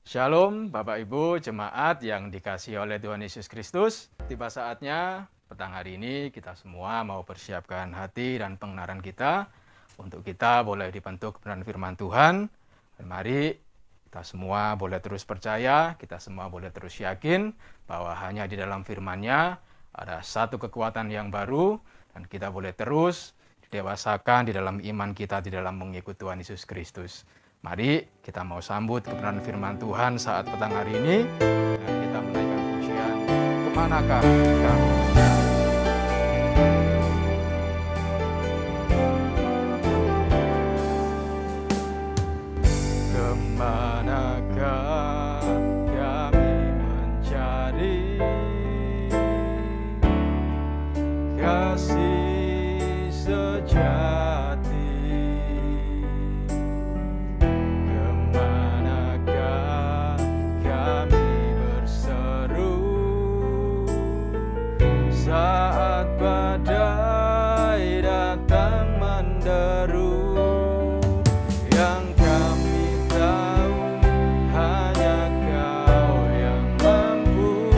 Shalom Bapak Ibu jemaat yang dikasihi oleh Tuhan Yesus Kristus. Tiba saatnya petang hari ini kita semua mau persiapkan hati dan pengenalan kita untuk kita boleh dibentuk kebenaran firman Tuhan. Dan mari kita semua boleh terus percaya, kita semua boleh terus yakin bahwa hanya di dalam firman-Nya ada satu kekuatan yang baru dan kita boleh terus didewasakan di dalam iman kita di dalam mengikut Tuhan Yesus Kristus. Mari kita mau sambut kebenaran firman Tuhan saat petang hari ini dan kita menaikkan pujian kemanakah kami mencari. Kemanakah kami mencari kasih sejati. Kemanakah kami berseru saat badai datang menderu. Yang kami tahu hanya Kau yang mampu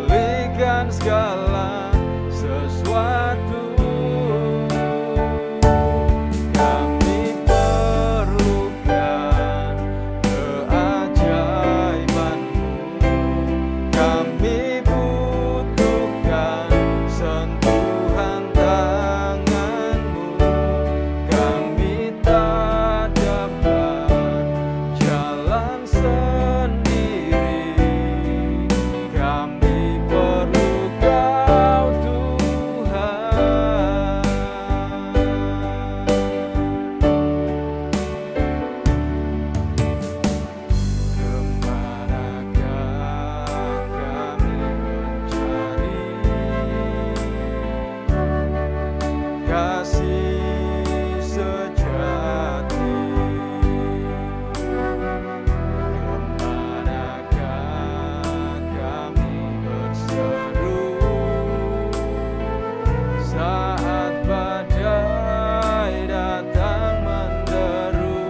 pulihkan segala sesuatu. Kami perlukan keajaiban-Mu, kami butuhkan sentuhan tangan-Mu. Kami tak dapat jalan sendiri, kami perlu Kau Tuhan. Kemanakah kami mencari kasih sejati. Kemanakah kami berseru saat badai datang menderu.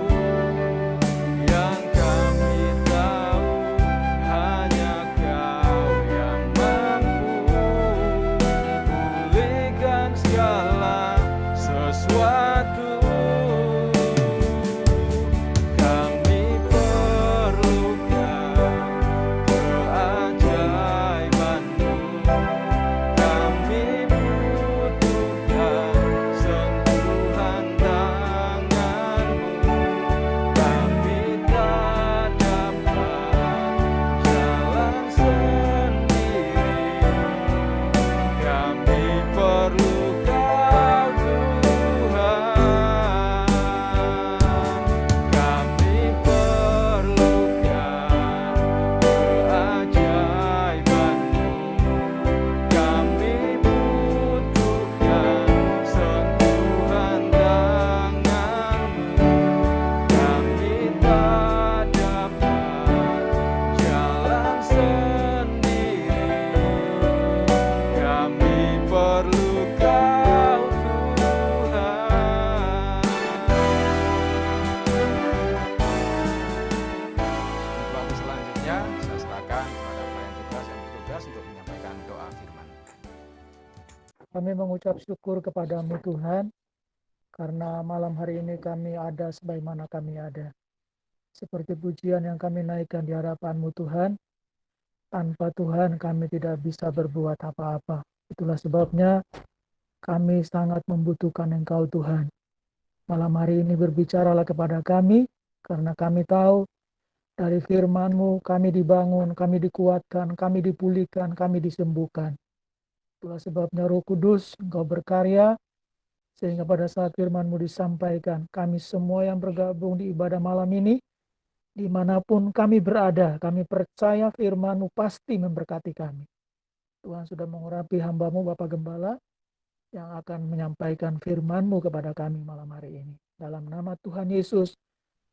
Yang kami tahu hanya Kau yang mampu pulihkan segala sesuatu. Kami perlukan keajaiban-Mu, kami butuhkan sentuhan tangan-Mu. Kami tak dapat jalan sendiri, kami perlu Kau Tuhan. Kami perlukan keajaiban-Mu, kami butuhkan sentuhan tangan-Mu. Kami tak dapat jalan sendiri, kami perlu Kau Tuhan. Untuk waktu selanjutnya saya serahkan kepada pelayan tugas yang bertugas untuk menyampaikan doa firman. Kami mengucap syukur kepadamu Tuhan, karena malam hari ini kami ada sebagaimana kami ada. Seperti pujian yang kami naikkan di hadapan-Mu Tuhan, tanpa Tuhan kami tidak bisa berbuat apa-apa. Itulah sebabnya kami sangat membutuhkan Engkau Tuhan. Malam hari ini berbicaralah kepada kami, karena kami tahu dari firman-Mu kami dibangun, kami dikuatkan, kami dipulihkan, kami disembuhkan. Itulah sebabnya Roh Kudus, Engkau berkarya, sehingga pada saat firman-Mu disampaikan, kami semua yang bergabung di ibadah malam ini, dimanapun kami berada, kami percaya firman-Mu pasti memberkati kami. Tuhan sudah mengurapi hamba-Mu Bapak Gembala, yang akan menyampaikan firman-Mu kepada kami malam hari ini. Dalam nama Tuhan Yesus,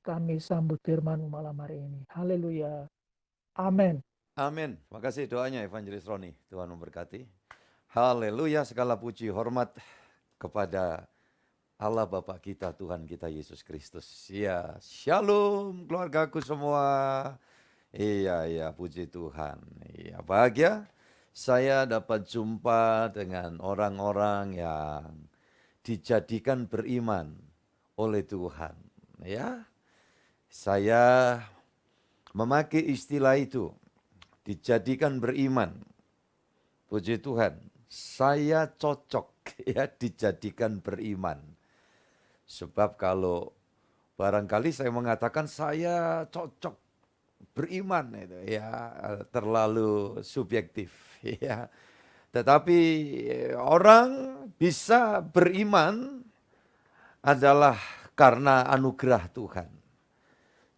kami sambut firman-Mu malam hari ini. Haleluya. Amin. Amin. Makasih doanya Evangelis Roni. Tuhan memberkati. Haleluya, segala puji hormat kepada Allah Bapa kita, Tuhan kita Yesus Kristus. Ya, shalom keluargaku semua. Iya, puji Tuhan. Iya, bahagia saya dapat jumpa dengan orang-orang yang dijadikan beriman oleh Tuhan. Ya, saya memakai istilah itu, dijadikan beriman. Puji Tuhan, saya cocok ya dijadikan beriman. Sebab kalau barangkali saya mengatakan saya cocok beriman itu ya terlalu subjektif ya. Tetapi orang bisa beriman adalah karena anugerah Tuhan.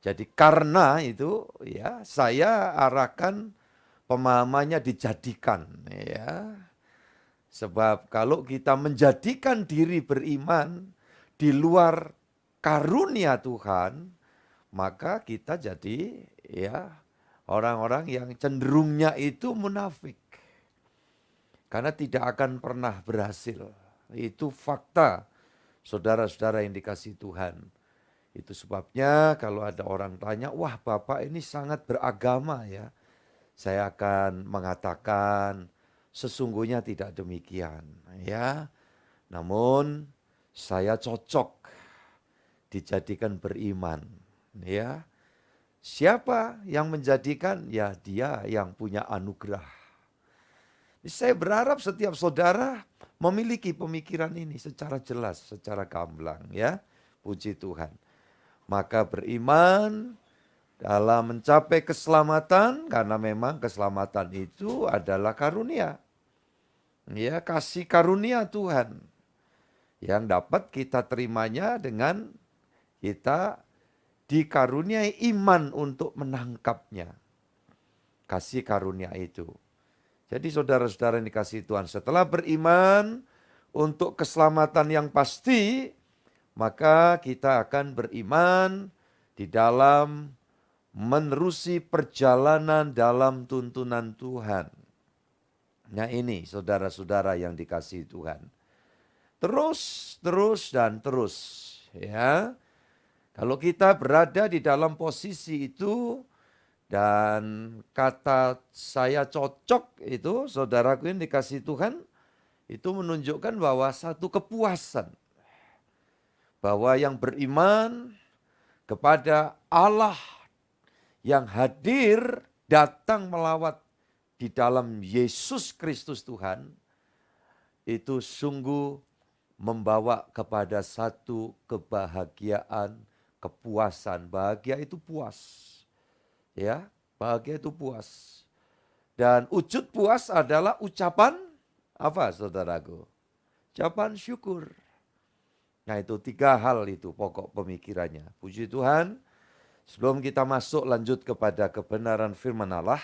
Jadi karena itu ya saya arahkan pemahamannya dijadikan ya. Sebab kalau kita menjadikan diri beriman di luar karunia Tuhan, maka kita jadi ya orang-orang yang cenderungnya itu munafik. Karena tidak akan pernah berhasil. Itu fakta saudara-saudara yang dikasihi Tuhan. Itu sebabnya kalau ada orang tanya, wah Bapak ini sangat beragama ya. Saya akan mengatakan sesungguhnya tidak demikian ya. Namun saya cocok dijadikan beriman ya. Siapa yang menjadikan? Ya dia yang punya anugerah. Saya berharap setiap saudara memiliki pemikiran ini secara jelas, secara gamblang ya. Puji Tuhan. Maka beriman dalam mencapai keselamatan, karena memang keselamatan itu adalah karunia. Ya, kasih karunia Tuhan. Yang dapat kita terimanya dengan kita dikaruniai iman untuk menangkapnya. Kasih karunia itu. Jadi saudara-saudara yang dikasihi Tuhan, setelah beriman untuk keselamatan yang pasti, maka kita akan beriman di dalam menerusi perjalanan dalam tuntunan Tuhan. Nah ini saudara-saudara yang dikasihi Tuhan. Terus ya. Kalau kita berada di dalam posisi itu dan kata saya cocok itu, saudaraku yang dikasihi Tuhan, itu menunjukkan bahwa satu kepuasan. Bahwa yang beriman kepada Allah yang hadir datang melawat di dalam Yesus Kristus Tuhan, itu sungguh membawa kepada satu kebahagiaan, kepuasan. Bahagia itu puas. Ya, bahagia itu puas. Dan wujud puas adalah ucapan apa saudaraku? Ucapan syukur. Nah itu 3 hal itu pokok pemikirannya. Puji Tuhan, sebelum kita masuk lanjut kepada kebenaran firman Allah,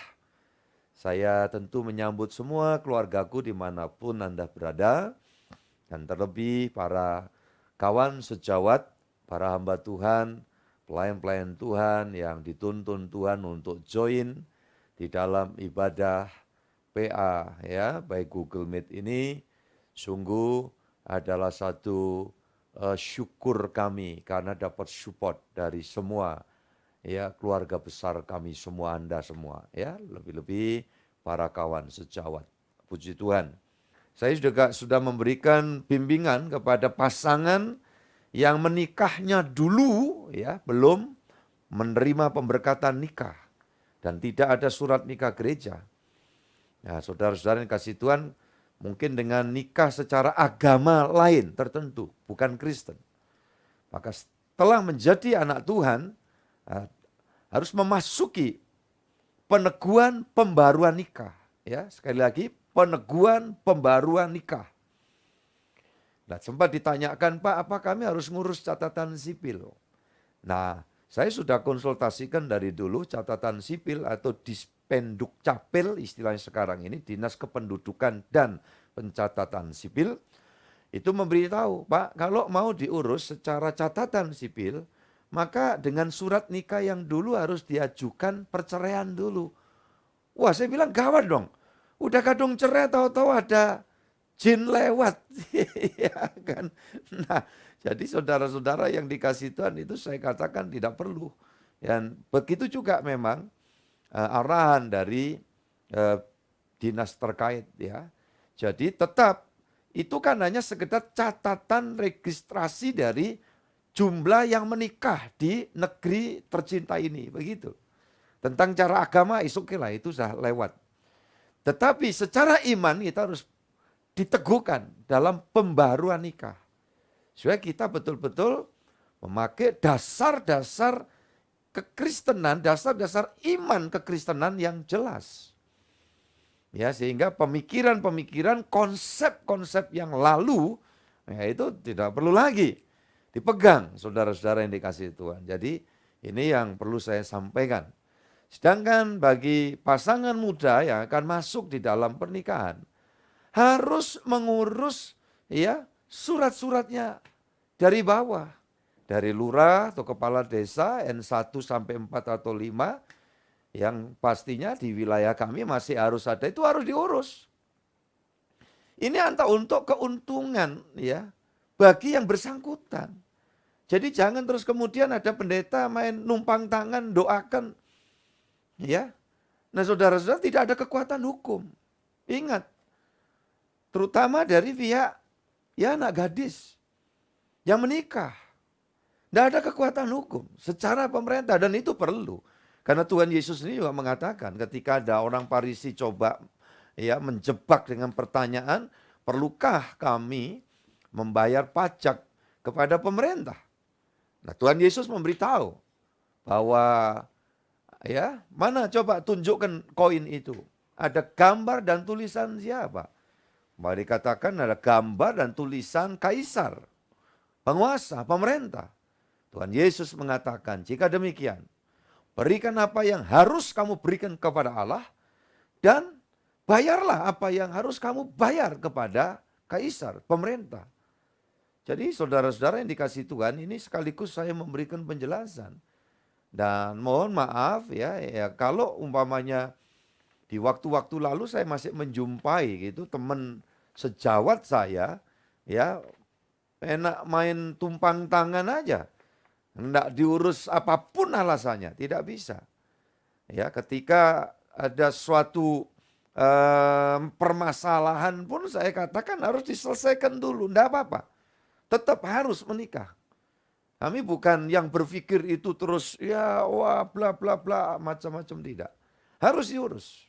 saya tentu menyambut semua keluargaku dimanapun Anda berada, dan terlebih para kawan sejawat, para hamba Tuhan, pelayan-pelayan Tuhan yang dituntun Tuhan untuk join di dalam ibadah PA ya, baik Google Meet ini sungguh adalah satu syukur kami karena dapat support dari semua ya keluarga besar kami semua, Anda semua ya, lebih-lebih para kawan sejawat. Puji Tuhan. Saya juga sudah memberikan bimbingan kepada pasangan yang menikahnya dulu ya, belum menerima pemberkatan nikah dan tidak ada surat nikah gereja. Nah, saudara-saudara yang kasih Tuhan, mungkin dengan nikah secara agama lain tertentu, bukan Kristen. Maka setelah menjadi anak Tuhan, harus memasuki peneguhan pembaruan nikah. Ya, sekali lagi, peneguhan pembaruan nikah. Nah, sempat ditanyakan, Pak, apa kami harus ngurus catatan sipil? Nah, saya sudah konsultasikan dari dulu catatan sipil atau Dispenduk Capil, istilahnya sekarang ini, Dinas Kependudukan dan Pencatatan Sipil, itu memberitahu, Pak, kalau mau diurus secara catatan sipil, maka dengan surat nikah yang dulu harus diajukan perceraian dulu. Wah, saya bilang gawat dong. Udah kadung cerai tahu-tahu ada jin lewat. Ya kan. Nah, Jadi saudara-saudara yang dikasih Tuhan itu saya katakan tidak perlu. Dan begitu juga memang arahan dari eh, dinas terkait ya. Jadi tetap itu kan hanya sekedar catatan registrasi dari jumlah yang menikah di negeri tercinta ini, begitu. Tentang cara agama, oke lah, itu sudah lewat. Tetapi secara iman kita harus diteguhkan dalam pembaruan nikah. Supaya kita betul-betul memakai dasar-dasar kekristenan, dasar-dasar iman kekristenan yang jelas. Ya, sehingga pemikiran-pemikiran, konsep-konsep yang lalu, ya itu tidak perlu lagi dipegang saudara-saudara yang dikasihi Tuhan. Jadi ini yang perlu saya sampaikan. Sedangkan bagi pasangan muda yang akan masuk di dalam pernikahan, harus mengurus ya surat-suratnya dari bawah. Dari lurah atau kepala desa N1 sampai 4 atau 5, yang pastinya di wilayah kami masih harus ada, itu harus diurus. Ini untuk keuntungan ya bagi yang bersangkutan. Jadi jangan terus kemudian ada pendeta main numpang tangan doakan ya. Nah saudara-saudara, tidak ada kekuatan hukum. Ingat, terutama dari pihak ya anak gadis yang menikah. Tidak ada kekuatan hukum secara pemerintah, dan itu perlu. Karena Tuhan Yesus ini juga mengatakan ketika ada orang Farisi coba ya menjebak dengan pertanyaan, perlukah kami membayar pajak kepada pemerintah? Nah, Tuhan Yesus memberitahu bahwa ya, mana coba tunjukkan koin itu. Ada gambar dan tulisan siapa? Mari katakan ada gambar dan tulisan kaisar, penguasa, pemerintah. Tuhan Yesus mengatakan, jika demikian, berikan apa yang harus kamu berikan kepada Allah, dan bayarlah apa yang harus kamu bayar kepada kaisar, pemerintah. Jadi saudara-saudara yang dikasihi Tuhan, ini sekaligus saya memberikan penjelasan. Dan mohon maaf ya kalau umpamanya di waktu-waktu lalu saya masih menjumpai gitu teman sejawat saya ya enak main tumpang tangan aja. Enggak diurus apapun alasannya, tidak bisa. Ya, ketika ada suatu permasalahan pun saya katakan harus diselesaikan dulu, enggak apa-apa. Tetap harus menikah. Kami bukan yang berpikir itu terus ya wah bla bla bla macam-macam, tidak. Harus diurus.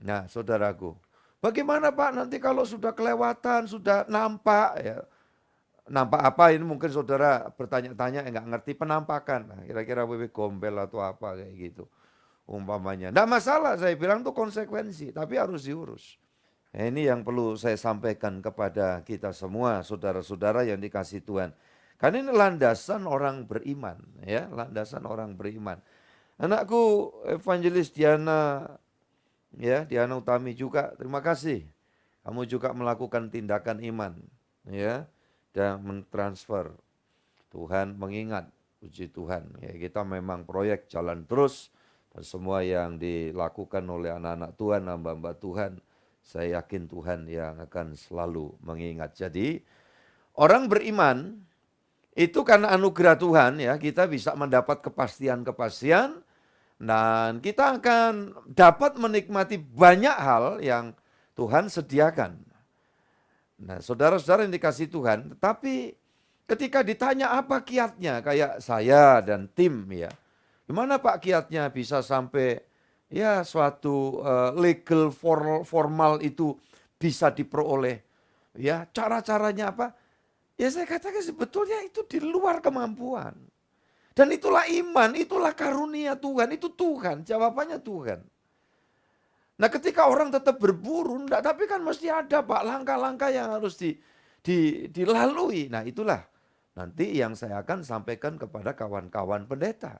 Nah, saudaraku, bagaimana Pak nanti kalau sudah kelewatan, sudah nampak ya. Nampak apa ini mungkin saudara bertanya-tanya enggak ngerti penampakan. Nah, kira-kira wewe gombel atau apa kayak gitu. Umpamanya. Enggak masalah, saya bilang itu konsekuensi, tapi harus diurus. Nah, ini yang perlu saya sampaikan kepada kita semua, saudara-saudara yang dikasihi Tuhan. Karena ini landasan orang beriman, ya, landasan orang beriman. Anakku Evangelis Diana, ya, Diana Utami juga, terima kasih. Kamu juga melakukan tindakan iman, ya, dan mentransfer. Tuhan mengingat, puji Tuhan. Ya, kita memang proyek jalan terus, dan semua yang dilakukan oleh anak-anak Tuhan, hamba-hamba Tuhan, saya yakin Tuhan yang akan selalu mengingat. Jadi, orang beriman, itu karena anugerah Tuhan ya, kita bisa mendapat kepastian-kepastian, dan kita akan dapat menikmati banyak hal yang Tuhan sediakan. Nah, saudara-saudara yang dikasihi Tuhan, tetapi ketika ditanya apa kiatnya, kayak saya dan tim ya, gimana Pak kiatnya bisa sampai ya suatu legal formal itu bisa diperoleh, ya cara-caranya apa? Ya saya katakan sebetulnya itu di luar kemampuan. Dan itulah iman, itulah karunia Tuhan, itu Tuhan, jawabannya Tuhan. Nah ketika orang tetap berburu, enggak, tapi kan mesti ada Pak langkah-langkah yang harus dilalui. Nah itulah nanti yang saya akan sampaikan kepada kawan-kawan pendeta.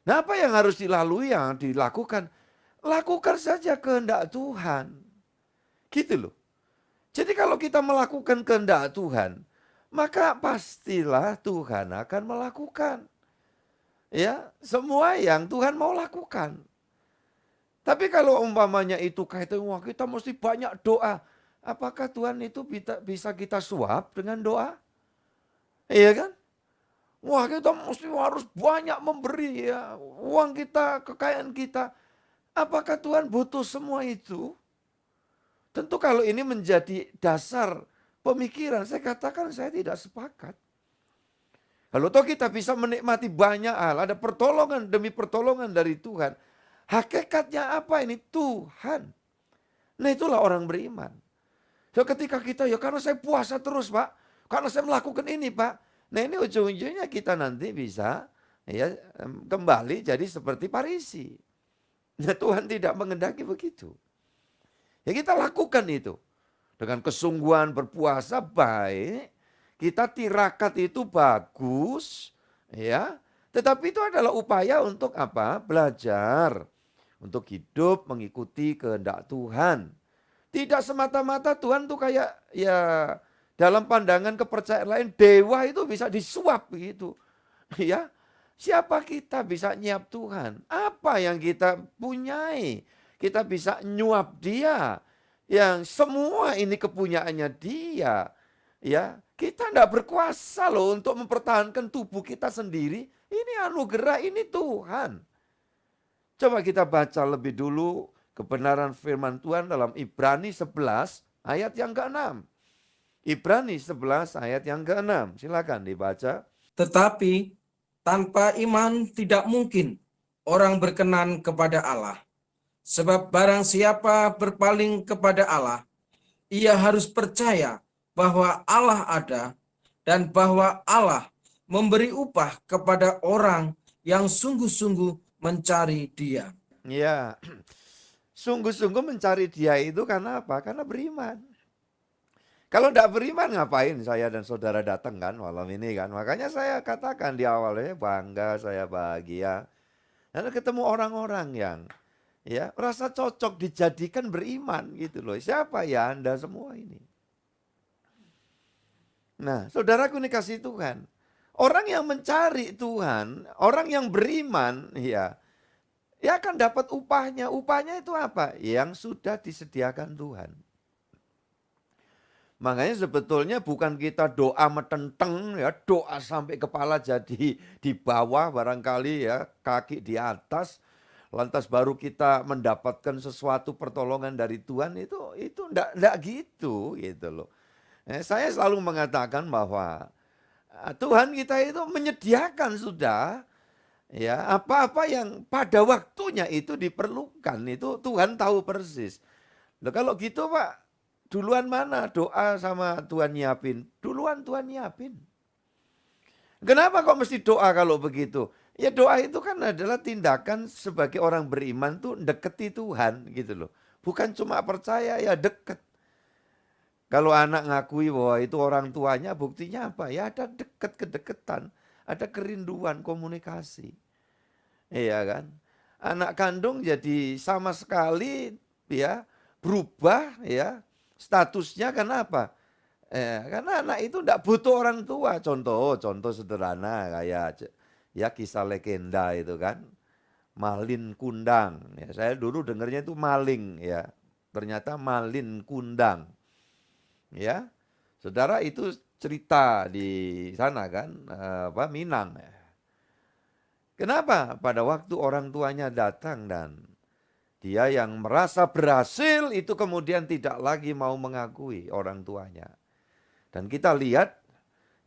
Nah apa yang harus dilalui, yang dilakukan? Lakukan saja kehendak Tuhan. Gitu loh. Jadi kalau kita melakukan kehendak Tuhan, maka pastilah Tuhan akan melakukan. Ya, semua yang Tuhan mau lakukan. Tapi kalau umpamanya itu kaitan, wah kita mesti banyak doa. Apakah Tuhan itu bisa kita suap dengan doa? Iya kan? Wah, kita mesti harus banyak memberi ya. Uang kita, kekayaan kita. Apakah Tuhan butuh semua itu? Tentu kalau ini menjadi dasar pemikiran, saya katakan saya tidak sepakat. Kalau toh kita bisa menikmati banyak hal, ada pertolongan demi pertolongan dari Tuhan. Hakikatnya apa ini? Tuhan. Nah itulah orang beriman. So ketika kita, ya karena saya puasa terus Pak, karena saya melakukan ini Pak. Nah ini ujung-ujungnya kita nanti bisa ya kembali jadi seperti Farisi. Nah Tuhan tidak mengendaki begitu. Ya kita lakukan itu. Dengan kesungguhan berpuasa baik, kita tirakat itu bagus, ya. Tetapi itu adalah upaya untuk apa? Belajar. Untuk hidup mengikuti kehendak Tuhan. Tidak semata-mata Tuhan tuh kayak ya dalam pandangan kepercayaan lain dewa itu bisa disuap begitu. Ya. Siapa kita bisa nyiap Tuhan? Apa yang kita punyai? Kita bisa nyuap Dia. Yang semua ini kepunyaannya Dia. Ya, kita tidak berkuasa loh untuk mempertahankan tubuh kita sendiri. Ini anugerah, ini Tuhan. Coba kita baca lebih dulu kebenaran firman Tuhan dalam Ibrani 11 ayat yang ke-6. Ibrani 11 ayat yang ke-6. Silakan dibaca. Tetapi tanpa iman tidak mungkin orang berkenan kepada Allah. Sebab barang siapa berpaling kepada Allah, ia harus percaya bahwa Allah ada dan bahwa Allah memberi upah kepada orang yang sungguh-sungguh mencari Dia. Ya, sungguh-sungguh mencari Dia itu karena apa? Karena beriman. Kalau tidak beriman ngapain saya dan saudara datang kan malam ini kan. Makanya saya katakan di awalnya bangga, saya bahagia. Karena ketemu orang-orang yang ya rasa cocok dijadikan beriman gitu loh. Siapa ya Anda semua ini? Nah, saudaraku ini kasih Tuhan. Orang yang mencari Tuhan, orang yang beriman, ya akan dapat upahnya. Upahnya itu apa? Yang sudah disediakan Tuhan. Makanya sebetulnya bukan kita doa metenteng ya, doa sampai kepala jadi di bawah barangkali ya, kaki di atas, lantas baru kita mendapatkan sesuatu pertolongan dari Tuhan itu enggak gitu loh. Saya selalu mengatakan bahwa Tuhan kita itu menyediakan sudah ya apa-apa yang pada waktunya itu diperlukan, itu Tuhan tahu persis. Loh, kalau gitu Pak, duluan mana doa sama Tuhan nyiapin? Duluan Tuhan nyiapin. Kenapa kok mesti doa kalau begitu? Ya doa itu kan adalah tindakan sebagai orang beriman tuh deketi Tuhan gitu loh. Bukan cuma percaya, ya deket. Kalau anak ngakui bahwa itu orang tuanya, buktinya apa? Ya ada deket, kedekatan. Ada kerinduan, komunikasi. Iya kan? Anak kandung jadi sama sekali ya berubah ya. Statusnya karena apa? Karena anak itu tidak butuh orang tua. Contoh sederhana kayak ya kisah legenda itu kan. Malin Kundang. Ya, saya dulu dengarnya itu maling ya. Ternyata Malin Kundang. Ya. Saudara itu cerita di sana kan, Minang. Kenapa? Pada waktu orang tuanya datang dan dia yang merasa berhasil itu kemudian tidak lagi mau mengakui orang tuanya. Dan kita lihat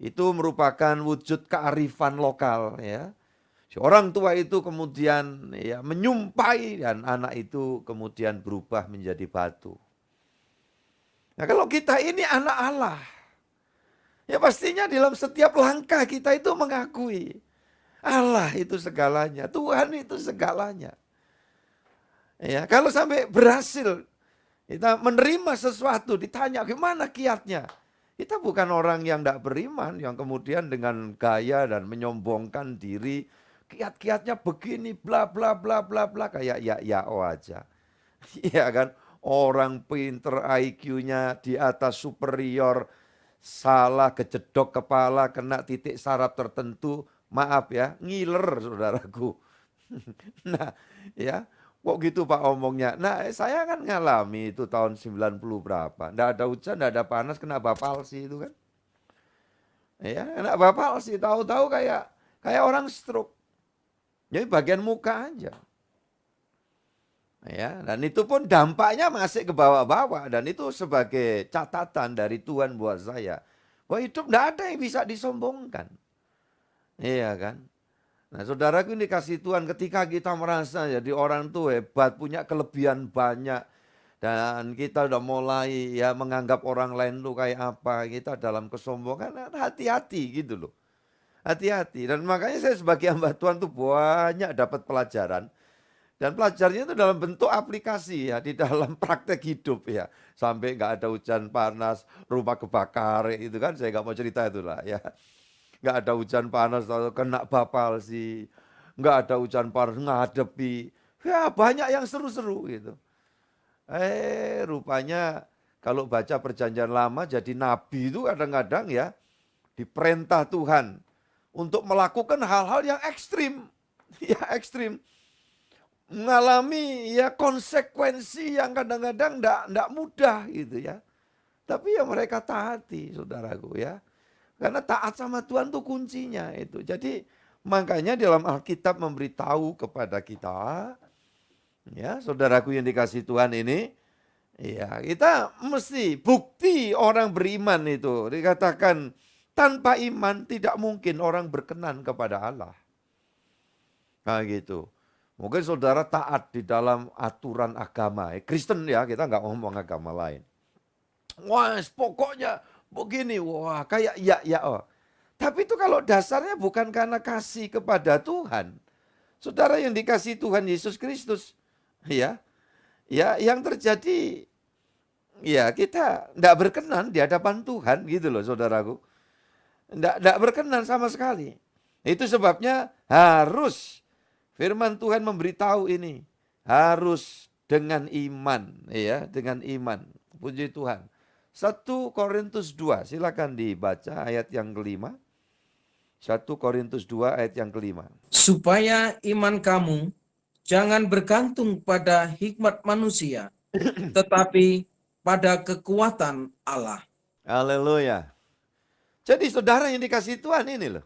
itu merupakan wujud kearifan lokal ya. Si orang tua itu kemudian ya menyumpai dan anak itu kemudian berubah menjadi batu. Nah kalau kita ini anak Allah, ya pastinya dalam setiap langkah kita itu mengakui Allah itu segalanya, Tuhan itu segalanya. Ya, kalau sampai berhasil kita menerima sesuatu, ditanya gimana kiatnya. Kita bukan orang yang tidak beriman, yang kemudian dengan gaya dan menyombongkan diri, kiat-kiatnya begini, bla bla bla bla bla, kayak ya aja. Iya kan, orang pinter IQ-nya di atas superior, salah kejedok kepala, kena titik saraf tertentu, maaf ya, ngiler saudaraku. Nah ya, kok gitu Pak omongnya? Nah saya kan ngalami itu tahun 90 berapa. Nggak ada hujan, nggak ada panas, kena bapalsi itu kan. Ya, kena bapak sih tahu-tahu kayak orang stroke. Jadi bagian muka aja. Ya, dan itu pun dampaknya masih ke bawah-bawah, dan itu sebagai catatan dari Tuhan buat saya. Bahwa hidup tidak ada yang bisa disombongkan. Iya kan? Nah, saudaraku, ini dikasih Tuhan, ketika kita merasa jadi orang tuh hebat, punya kelebihan banyak, dan kita udah mulai ya menganggap orang lain tuh kayak apa, kita dalam kesombongan, hati-hati gitu loh. Hati-hati. Dan makanya saya sebagai hamba Tuhan tuh banyak dapat pelajaran. Dan pelajarannya itu dalam bentuk aplikasi ya, di dalam praktek hidup ya. Sampai nggak ada hujan panas, rumah kebakar, itu kan saya nggak mau cerita itulah ya. Nggak ada hujan panas, atau kena bapal sih. Nggak ada hujan panas, ngadepi. Ya banyak yang seru-seru gitu. Rupanya kalau baca perjanjian lama jadi nabi itu kadang-kadang ya diperintah Tuhan untuk melakukan hal-hal yang ekstrim. Ya ekstrim. Mengalami ya konsekuensi yang kadang-kadang enggak mudah gitu ya. Tapi ya mereka taati, saudaraku ya. Karena taat sama Tuhan tuh kuncinya itu. Jadi makanya dalam Alkitab memberitahu kepada kita, ya saudaraku yang dikasih Tuhan ini, ya kita mesti bukti orang beriman itu. Dikatakan tanpa iman tidak mungkin orang berkenan kepada Allah. Nah gitu. Mungkin saudara taat di dalam aturan agama. Kristen ya, kita nggak ngomong agama lain. Wah pokoknya begini, wah kayak ya. Oh. Tapi itu kalau dasarnya bukan karena kasih kepada Tuhan. Saudara yang dikasih Tuhan Yesus Kristus. Ya yang terjadi, ya kita tidak berkenan di hadapan Tuhan gitu loh saudaraku. Tidak berkenan sama sekali. Itu sebabnya harus firman Tuhan memberitahu ini. Harus dengan iman. Ya, dengan iman. Puji Tuhan. 1 Korintus 2, silakan dibaca ayat yang kelima. 1 Korintus 2 ayat yang kelima. Supaya iman kamu jangan bergantung pada hikmat manusia, tetapi pada kekuatan Allah. Haleluya. Jadi saudara yang dikasih Tuhan ini loh.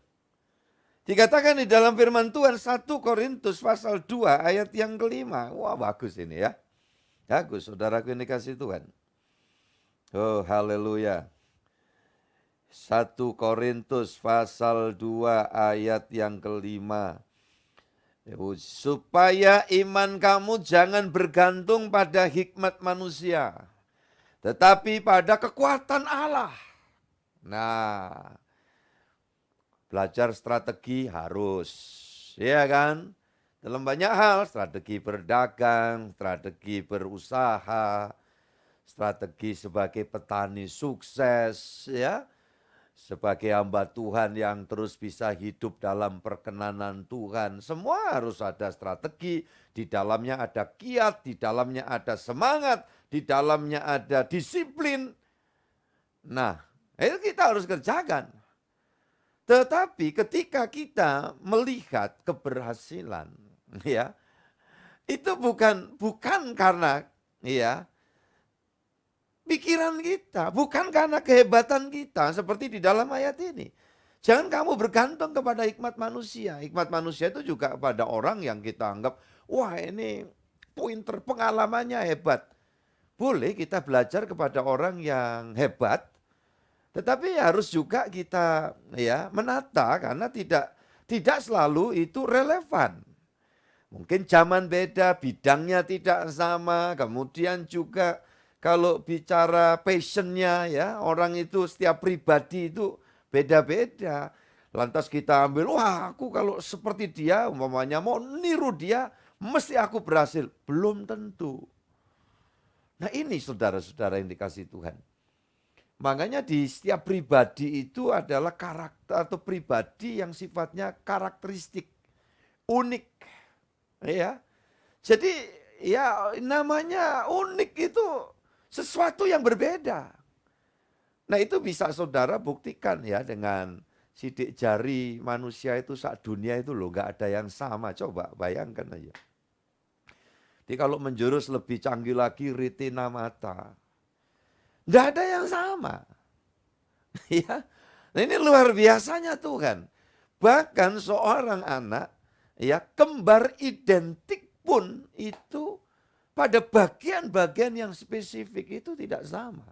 Dikatakan di dalam firman Tuhan 1 Korintus pasal 2 ayat yang kelima. Wah bagus ini ya. Bagus saudaraku yang dikasih Tuhan. Oh haleluya. 1 Korintus pasal 2 ayat yang kelima. Supaya iman kamu jangan bergantung pada hikmat manusia, tetapi pada kekuatan Allah. Nah, belajar strategi harus, ya kan? Dalam banyak hal, strategi berdagang, strategi berusaha, strategi sebagai petani sukses, ya. Sebagai hamba Tuhan yang terus bisa hidup dalam perkenanan Tuhan. Semua harus ada strategi, di dalamnya ada kiat, di dalamnya ada semangat, di dalamnya ada disiplin. Nah, itu kita harus kerjakan. Tetapi ketika kita melihat keberhasilan, ya, itu bukan karena ya pikiran kita, bukan karena kehebatan kita seperti di dalam ayat ini. Jangan kamu bergantung kepada hikmat manusia. Hikmat manusia itu juga pada orang yang kita anggap, wah ini pointer, pengalamannya hebat. Boleh kita belajar kepada orang yang hebat, tetapi harus juga kita ya menata karena tidak selalu itu relevan. Mungkin zaman beda, bidangnya tidak sama, kemudian juga kalau bicara passionnya ya, orang itu setiap pribadi itu beda-beda. Lantas kita ambil, wah aku kalau seperti dia, umpamanya mau niru dia, mesti aku berhasil. Belum tentu. Nah ini saudara-saudara yang dikasih Tuhan. Makanya di setiap pribadi itu adalah karakter atau pribadi yang sifatnya karakteristik, unik. Ya, jadi ya namanya unik itu sesuatu yang berbeda. Nah itu bisa saudara buktikan ya dengan sidik jari manusia itu saat dunia itu loh gak ada yang sama. Coba bayangkan aja. Jadi kalau menjurus lebih canggih lagi retina mata. Gak ada yang sama. Ya, Nah, ini luar biasanya Tuhan. Bahkan seorang anak, ya, kembar identik pun itu pada bagian-bagian yang spesifik itu tidak sama.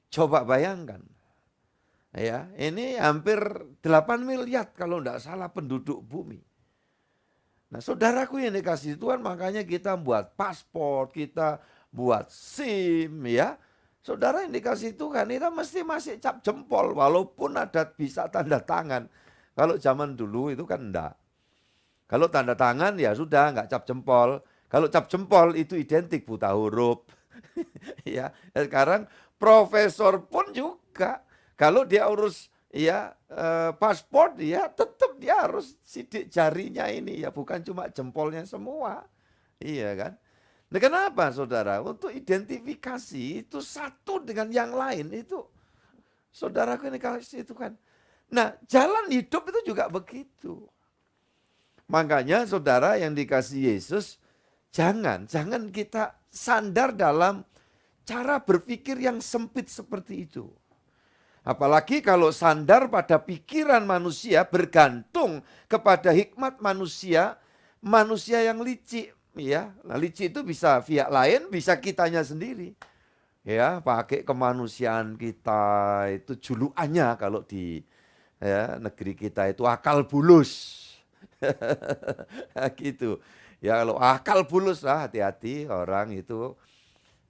Coba bayangkan. Ya, ini hampir 8 miliar kalau tidak salah penduduk bumi. Nah, saudaraku yang dikasih Tuhan, makanya kita buat paspor, kita buat SIM, ya. Saudara yang dikasih Tuhan, kita mesti masih cap jempol, walaupun ada bisa tanda tangan. Kalau zaman dulu itu kan enggak. Kalau tanda tangan ya sudah, enggak cap jempol. Kalau cap jempol itu identik buta huruf. Ya, sekarang profesor pun juga, kalau dia urus ya paspor, ya tetap dia harus sidik jarinya ini, ya bukan cuma jempolnya semua. Iya kan? Nah, kenapa saudara? Untuk identifikasi itu satu dengan yang lain itu. Saudaraku ini kasih itu kan. Nah, jalan hidup itu juga begitu. Makanya saudara yang dikasih Yesus, jangan kita sandar dalam cara berpikir yang sempit seperti itu. Apalagi kalau sandar pada pikiran manusia, bergantung kepada hikmat manusia, manusia yang licik. Ya, nah, licik itu bisa pihak lain, bisa kitanya sendiri. Ya, pakai kemanusiaan kita, itu julukannya kalau di negeri kita itu akal bulus. Gitu. Ya, kalau akal bulus, hati-hati orang itu,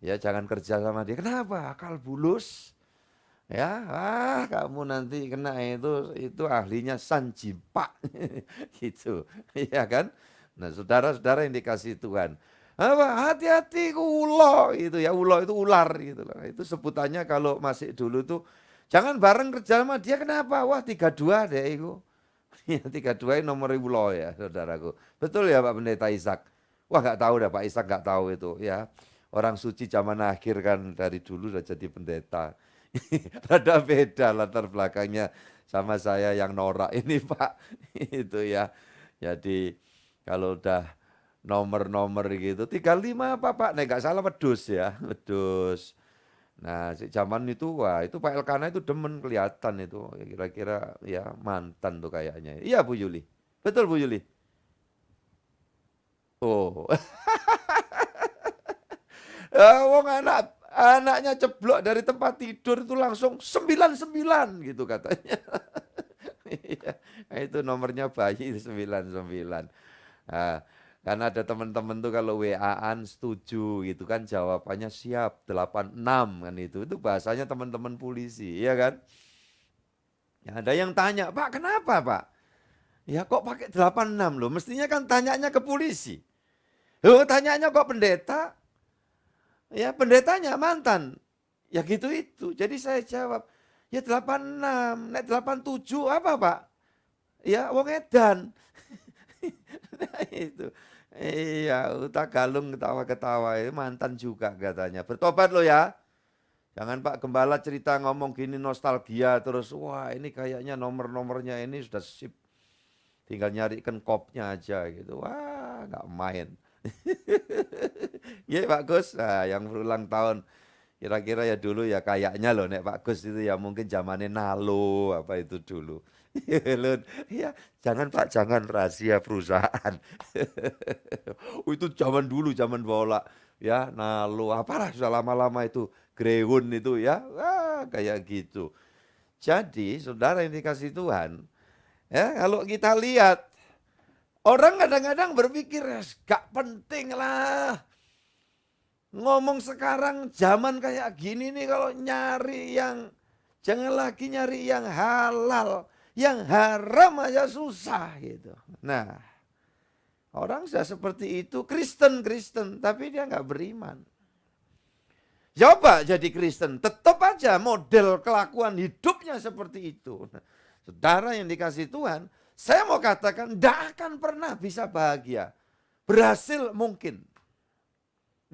ya jangan kerja sama dia. Kenapa? Akal bulus. Ya, kamu nanti kena itu ahlinya sanjipa. Gitu. Ya kan? Nah, saudara-saudara yang dikasih Tuhan, hati-hati ulo itu ya, ulo itu ular gitu loh. Itu sebutannya kalau masih dulu tuh jangan bareng kerja sama dia. Kenapa? Wah, 32 deh itu. Ya, 32 ini nomor ulo ya, saudaraku. Betul ya Pak Pendeta Ishak? Wah, nggak tahu dah Pak Ishak, nggak tahu itu ya. Orang suci zaman akhir kan dari dulu udah jadi pendeta. Rada beda latar belakangnya sama saya yang norak ini Pak. Itu ya. Jadi kalau udah nomor-nomor gitu, 35 apa Pak? Nah, nggak salah wedus ya, wedus. Nah, zaman itu, wah itu Pak Elkana itu demen kelihatan itu, kira-kira ya mantan tuh kayaknya. Iya Bu Yuli, betul Bu Yuli? Oh, wong anaknya ceblok dari tempat tidur itu langsung 99 gitu katanya. Iya, itu nomornya bayi 99. Nah, karena ada teman-teman tuh kalau WA-an setuju gitu kan, jawabannya siap 86 kan itu bahasanya teman-teman polisi, ya kan? Ya, ada yang tanya, Pak kenapa Pak? Ya kok pakai 86 loh, mestinya kan tanyanya ke polisi. Loh tanyanya kok pendeta? Ya pendetanya mantan. Ya gitu itu. Jadi saya jawab, ya 86, nek 87 apa Pak? Ya wong edan. Nah, itu. Iya, utak galung ketawa-ketawa, mantan juga katanya. Bertobat lo ya. Jangan Pak Gembala cerita ngomong gini nostalgia terus, wah ini kayaknya nomor-nomornya ini sudah sip. Tinggal nyarikan kopnya aja gitu. Wah, nggak main. Ya Pak Gus, nah, yang berulang tahun. Kira-kira ya dulu ya kayaknya loh Nek Pak Gus itu ya mungkin zamannya Nalo apa itu dulu. Ya, jangan Pak, jangan rahasia perusahaan. Itu zaman dulu, zaman bola. Ya, Nalo, apalah sudah lama-lama itu. Grehun itu ya, kayak gitu. Jadi, saudara yang dikasih Tuhan, ya kalau kita lihat, orang kadang-kadang berpikir, gak penting lah. Ngomong sekarang zaman kayak gini nih kalau nyari yang, jangan lagi nyari yang halal. Yang haram aja susah gitu. Nah, orang sudah seperti itu, Kristen, tapi dia nggak beriman. Coba jadi Kristen, tetap aja model kelakuan hidupnya seperti itu. Nah, saudara yang dikasih Tuhan, saya mau katakan tidak akan pernah bisa bahagia. Berhasil mungkin.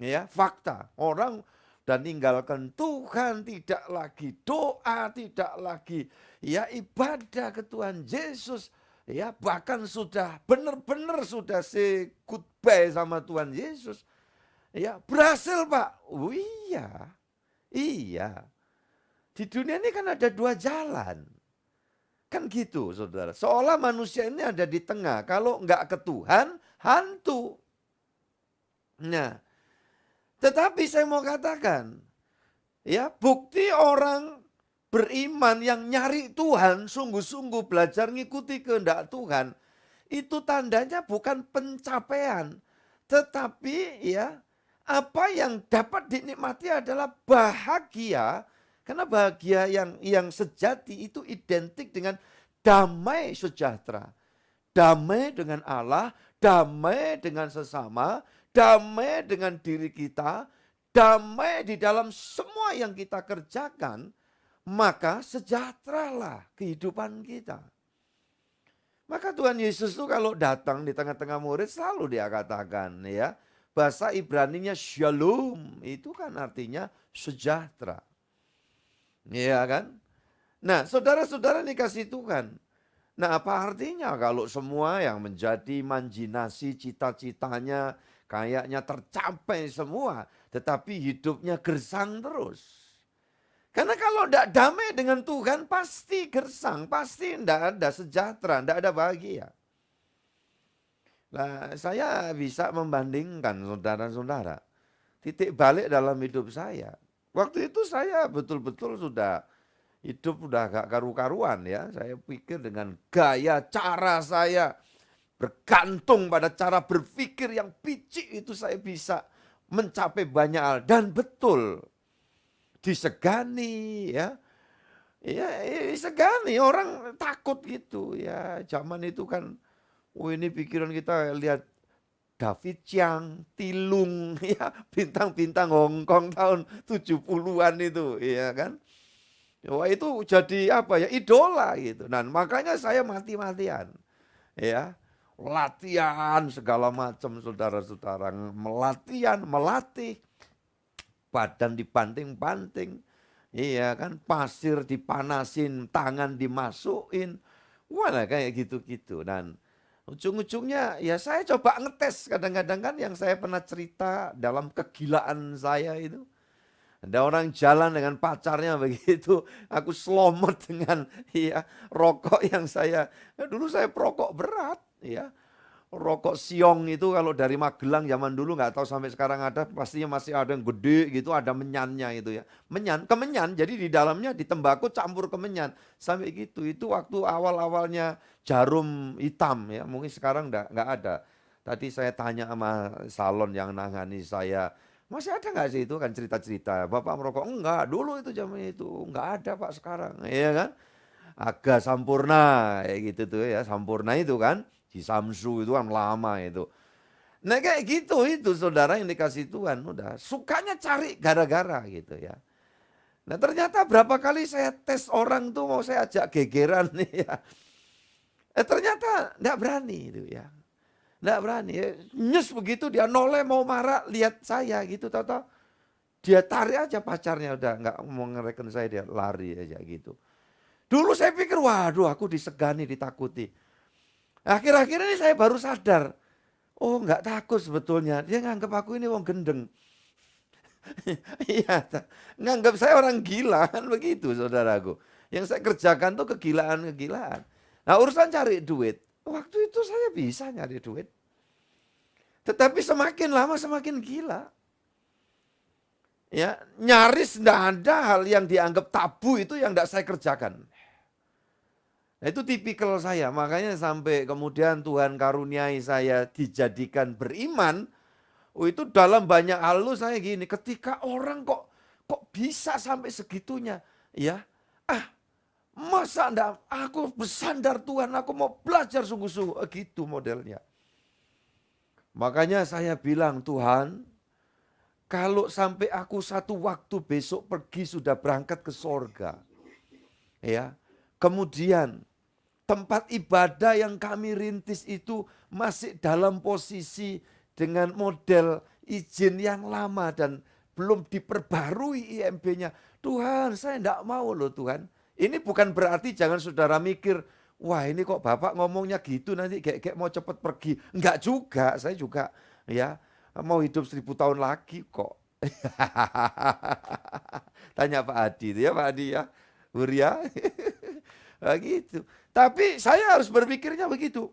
Ya, fakta. Orang dan ninggalkan Tuhan, tidak lagi doa, tidak lagi ya ibadah ke Tuhan Yesus, ya bahkan sudah benar-benar sudah say goodbye sama Tuhan Yesus. Ya, berhasil Pak. Oh iya. Iya. Di dunia ini kan ada dua jalan. Kan gitu saudara. Seolah manusia ini ada di tengah. Kalau enggak ke Tuhan, hantu. Nah, tetapi saya mau katakan, ya bukti orang beriman yang nyari Tuhan, sungguh-sungguh belajar ngikuti kehendak Tuhan, itu tandanya bukan pencapaian, tetapi ya apa yang dapat dinikmati adalah bahagia, karena bahagia yang sejati itu identik dengan damai sejahtera, damai dengan Allah, damai dengan sesama, damai dengan diri kita, damai di dalam semua yang kita kerjakan, maka sejahteralah kehidupan kita. Maka Tuhan Yesus itu kalau datang di tengah-tengah murid selalu dia katakan ya, bahasa Ibraninya shalom, itu kan artinya sejahtera. Iya kan? Nah, saudara-saudara dikasih Tuhan. Nah, apa artinya kalau semua yang menjadi imajinasi cita-citanya kayaknya tercapai semua, tetapi hidupnya gersang terus? Karena kalau tidak damai dengan Tuhan pasti gersang, pasti tidak ada sejahtera, tidak ada bahagia. Nah, saya bisa membandingkan saudara-saudara, titik balik dalam hidup saya. Waktu itu saya betul-betul sudah hidup udah gak karu-karuan ya. Saya pikir dengan gaya cara saya bergantung pada cara berpikir yang picik itu saya bisa mencapai banyak hal. Dan betul, disegani ya. Ya, disegani, orang takut gitu ya. Zaman itu kan, ini pikiran kita lihat David Chiang, Tilung, ya bintang-bintang Hongkong tahun 70-an itu, ya kan. Wah itu jadi apa ya, idola gitu. Dan makanya saya mati-matian, ya latihan segala macam saudara-saudara, melatih, badan dibanting-banting, iya kan, pasir dipanasin, tangan dimasukin, wah kayak gitu-gitu. Dan ujung-ujungnya ya saya coba ngetes kadang-kadang kan yang saya pernah cerita dalam kegilaan saya itu. Ada orang jalan dengan pacarnya begitu, aku selomot dengan ya rokok yang dulu saya perokok berat ya. Rokok siong itu kalau dari Magelang zaman dulu nggak tahu sampai sekarang ada, pastinya masih ada yang gede gitu, ada menyannya itu ya. Kemenyan, jadi di dalamnya di tembakau campur kemenyan. Sampai gitu, itu waktu awal-awalnya jarum hitam ya, mungkin sekarang nggak ada. Tadi saya tanya sama salon yang nangani saya, masih ada nggak sih itu kan cerita-cerita, Bapak merokok? Enggak, dulu itu zaman itu, nggak ada Pak sekarang, iya kan. Aga Sampurna, kayak gitu tuh ya, Sampurna itu kan. Di Samsu itu kan lama itu. Nah kayak gitu itu saudara yang dikasih Tuhan. Udah sukanya cari gara-gara gitu ya. Nah ternyata berapa kali saya tes orang tuh mau saya ajak gegeran nih ya. Ternyata enggak berani itu ya. Enggak berani. Nyes begitu dia noleh mau marah lihat saya gitu. Tahu-tahu dia tarik aja pacarnya udah enggak mau ngereken saya, dia lari aja gitu. Dulu saya pikir waduh aku disegani, ditakuti. Akhir-akhir ini saya baru sadar, oh enggak takut sebetulnya, dia nganggap aku ini wong gendeng. Iya, nganggap saya orang gila kan begitu saudaraku. Yang saya kerjakan tuh kegilaan-kegilaan. Nah urusan cari duit, waktu itu saya bisa nyari duit. Tetapi semakin lama semakin gila. Ya, nyaris enggak ada hal yang dianggap tabu itu yang enggak saya kerjakan. Nah itu tipikal saya, makanya sampai kemudian Tuhan karuniai saya dijadikan beriman, itu dalam banyak hal lu saya gini, ketika orang kok bisa sampai segitunya, ya, masa enggak, aku bersandar Tuhan, aku mau belajar sungguh-sungguh, gitu modelnya. Makanya saya bilang, Tuhan, kalau sampai aku satu waktu besok pergi sudah berangkat ke sorga, ya, kemudian tempat ibadah yang kami rintis itu masih dalam posisi dengan model izin yang lama dan belum diperbarui IMB-nya. Tuhan, saya enggak mau loh Tuhan. Ini bukan berarti jangan saudara mikir, wah ini kok Bapak ngomongnya gitu nanti kayak mau cepat pergi. Enggak juga, saya juga ya mau hidup 1000 tahun lagi kok. Tanya Pak Adi itu ya, Pak Adi ya. Huria. Begitu. Tapi saya harus berpikirnya begitu.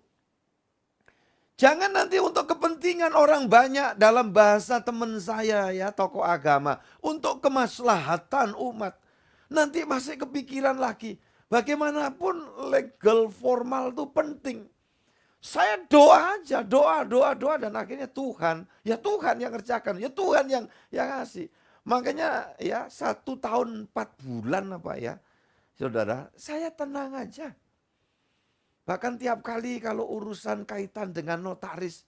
Jangan nanti untuk kepentingan orang banyak, dalam bahasa teman saya ya, tokoh agama, untuk kemaslahatan umat. Nanti masih kepikiran lagi, bagaimanapun legal formal itu penting. Saya doa aja, doa dan akhirnya Tuhan, ya Tuhan yang kerjakan, ya Tuhan yang ngasih. Makanya ya 1 tahun 4 bulan apa ya, saudara, saya tenang aja. Bahkan tiap kali kalau urusan kaitan dengan notaris,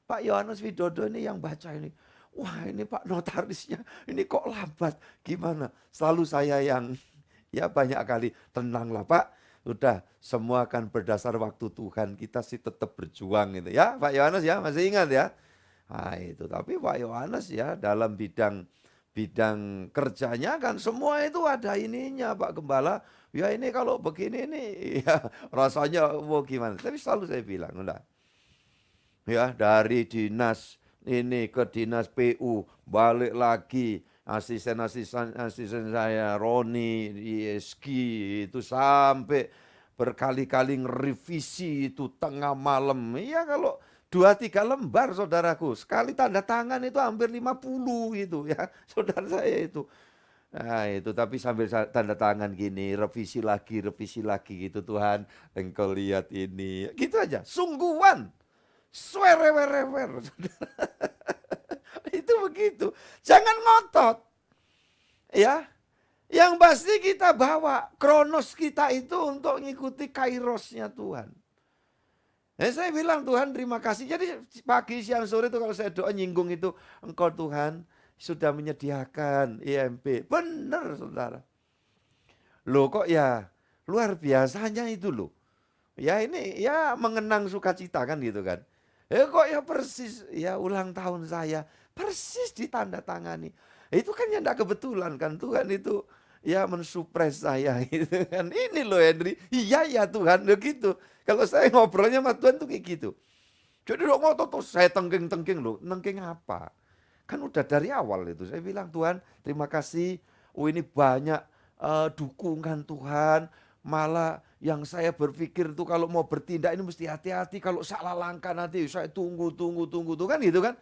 Pak Yohanes Widodo ini yang baca ini. Wah ini Pak notarisnya, ini kok lambat, gimana? Selalu saya yang ya banyak kali, tenanglah Pak. Udah semua akan berdasar waktu Tuhan, kita sih tetap berjuang gitu ya. Pak Yohanes ya, masih ingat ya? Nah itu, tapi Pak Yohanes ya dalam bidang kerjanya kan semua itu ada ininya Pak Gembala. Ya ini kalau begini nih ya rasanya mau gimana. Tapi selalu saya bilang udah. Ya dari dinas ini ke dinas PU, balik lagi asisten saya Roni, ISG itu sampai berkali-kali ngerevisi itu tengah malam. Ya kalau 2-3 lembar saudaraku, sekali tanda tangan itu hampir 50 gitu ya, saudara saya itu. Nah itu tapi sambil tanda tangan gini, revisi lagi gitu, Tuhan engkau lihat ini. Gitu aja, sungguhan, swerewerewer. Itu begitu, jangan ngotot. Ya, yang pasti kita bawa kronos kita itu untuk ngikuti kairosnya Tuhan. Saya bilang Tuhan terima kasih. Jadi pagi, siang, sore itu kalau saya doa nyinggung itu, engkau Tuhan sudah menyediakan IMP. Benar saudara. Loh kok ya luar biasanya itu loh. Ya ini ya mengenang sukacita kan gitu kan. Kok ya persis ya ulang tahun saya. Persis ditandatangani. Itu kan ya enggak kebetulan kan, Tuhan itu ya mensupres saya gitu kan. Ini loh Henry, iya ya Tuhan begitu. Kalau saya ngobrolnya sama Tuhan tuh kayak gitu. Jadi dok ngotot tuh saya tengking loh, nengking apa? Kan udah dari awal itu saya bilang Tuhan terima kasih. Oh ini banyak dukungan Tuhan. Malah yang saya berpikir tuh kalau mau bertindak ini mesti hati-hati. Kalau salah langkah nanti saya tunggu tuh kan gitu kan.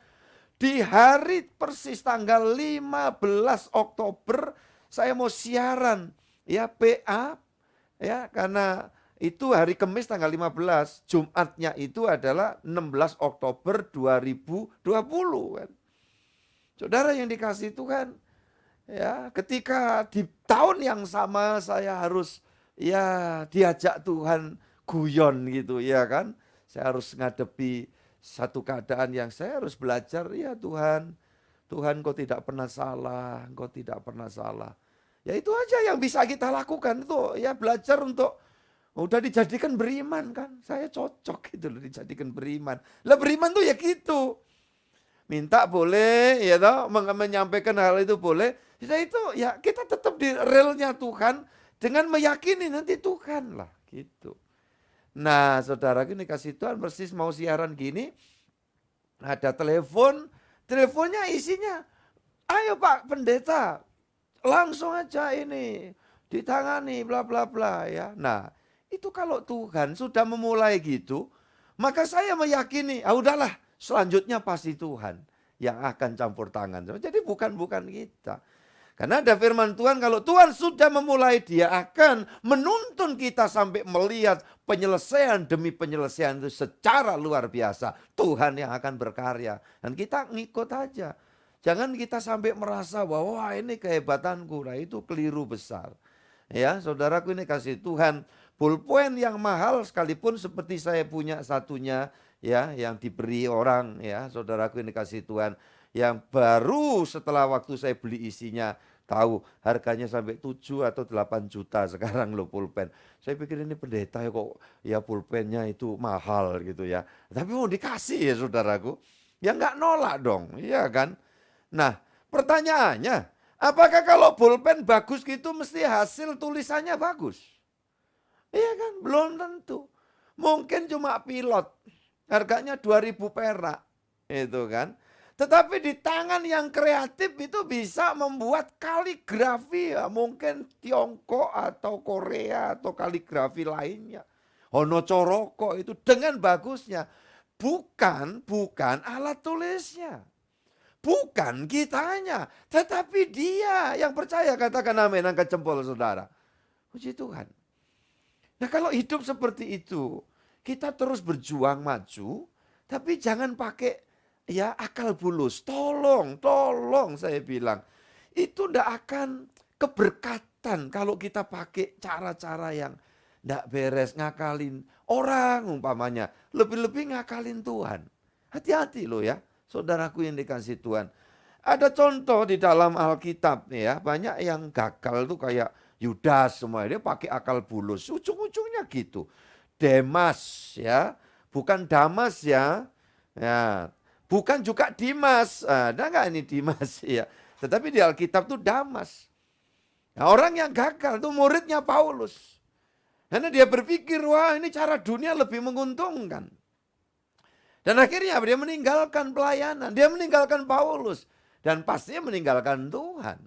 Di hari persis tanggal 15 Oktober saya mau siaran ya PA ya karena itu hari Kamis tanggal 15, Jumatnya itu adalah 16 Oktober 2020 kan. Saudara yang dikasih Tuhan, ya ketika di tahun yang sama saya harus ya diajak Tuhan guyon gitu ya kan. Saya harus ngadepi satu keadaan yang saya harus belajar, ya Tuhan, Tuhan kau tidak pernah salah, kau tidak pernah salah. Ya itu aja yang bisa kita lakukan itu ya belajar untuk udah dijadikan beriman kan. Saya cocok gitu loh dijadikan beriman. Lah beriman tuh ya gitu. Minta boleh ya toh, menyampaikan hal itu boleh. Ya itu ya kita tetap di realnya Tuhan dengan meyakini nanti Tuhan lah gitu. Nah, saudara ini kasih Tuhan persis mau siaran gini. Ada teleponnya isinya, "Ayo Pak Pendeta, langsung aja ini ditangani bla bla bla ya." Nah, itu kalau Tuhan sudah memulai gitu, maka saya meyakini, udahlah selanjutnya pasti Tuhan yang akan campur tangan. Jadi bukan kita. Karena ada firman Tuhan, kalau Tuhan sudah memulai, dia akan menuntun kita sampai melihat penyelesaian demi penyelesaian itu secara luar biasa. Tuhan yang akan berkarya. Dan kita ngikut aja. Jangan kita sampai merasa bahwa wah ini kehebatanku. Nah itu keliru besar. Ya saudaraku ini kasih Tuhan. Pulpen yang mahal sekalipun seperti saya punya satunya ya yang diberi orang ya saudaraku ini kasih Tuhan yang baru setelah waktu saya beli isinya tahu harganya sampai 7 atau 8 juta sekarang loh pulpen. Saya pikir ini pendeta ya kok ya pulpennya itu mahal gitu ya. Tapi mau dikasih ya saudaraku. Ya nggak nolak dong, iya kan? Nah pertanyaannya apakah kalau pulpen bagus gitu mesti hasil tulisannya bagus? Iya kan, belum tentu. Mungkin cuma pilot, harganya 2.000 perak, itu kan. Tetapi di tangan yang kreatif itu bisa membuat kaligrafi, ya, mungkin Tiongkok atau Korea atau kaligrafi lainnya. Honocoroko itu dengan bagusnya. Bukan alat tulisnya. Bukan kitanya. Tetapi dia yang percaya, katakan amin, angkat jempol saudara. Puji Tuhan. Nah kalau hidup seperti itu, kita terus berjuang maju, tapi jangan pakai ya akal bulus. Tolong saya bilang. Itu ndak akan keberkatan kalau kita pakai cara-cara yang ndak beres, ngakalin orang umpamanya. Lebih-lebih ngakalin Tuhan. Hati-hati loh ya, saudaraku yang dikasih Tuhan. Ada contoh di dalam Alkitab nih ya, banyak yang gagal tuh kayak Yudas semua, dia pakai akal bulus. Ujung-ujungnya gitu. Demas ya, bukan Damas ya. Ya, bukan juga Dimas. Ada nggak ini Dimas ya? Tetapi di Alkitab tuh Damas. Nah, orang yang gagal tuh muridnya Paulus. Karena dia berpikir, wah ini cara dunia lebih menguntungkan. Dan akhirnya dia meninggalkan pelayanan, dia meninggalkan Paulus. Dan pastinya meninggalkan Tuhan.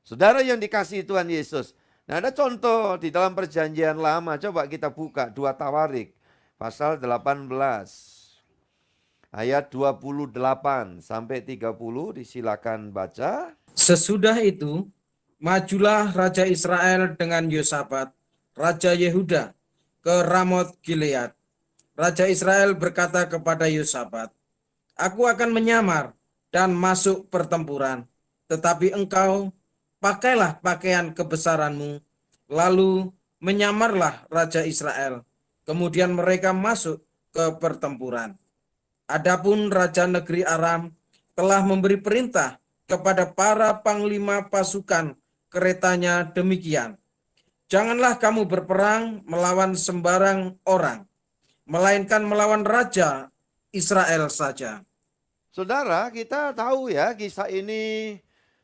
Saudara yang dikasihi Tuhan Yesus. Nah ada contoh di dalam perjanjian lama, coba kita buka 2 Tawarik pasal 18. Ayat 28 sampai 30 disilakan baca. Sesudah itu, majulah Raja Israel dengan Yosafat, Raja Yehuda, ke Ramot Gilead. Raja Israel berkata kepada Yosafat, "Aku akan menyamar dan masuk pertempuran, tetapi engkau pakailah pakaian kebesaranmu." Lalu menyamarlah Raja Israel. Kemudian mereka masuk ke pertempuran. Adapun Raja negeri Aram telah memberi perintah kepada para panglima pasukan keretanya demikian. Janganlah kamu berperang melawan sembarang orang, melainkan melawan Raja Israel saja. Saudara, kita tahu ya kisah ini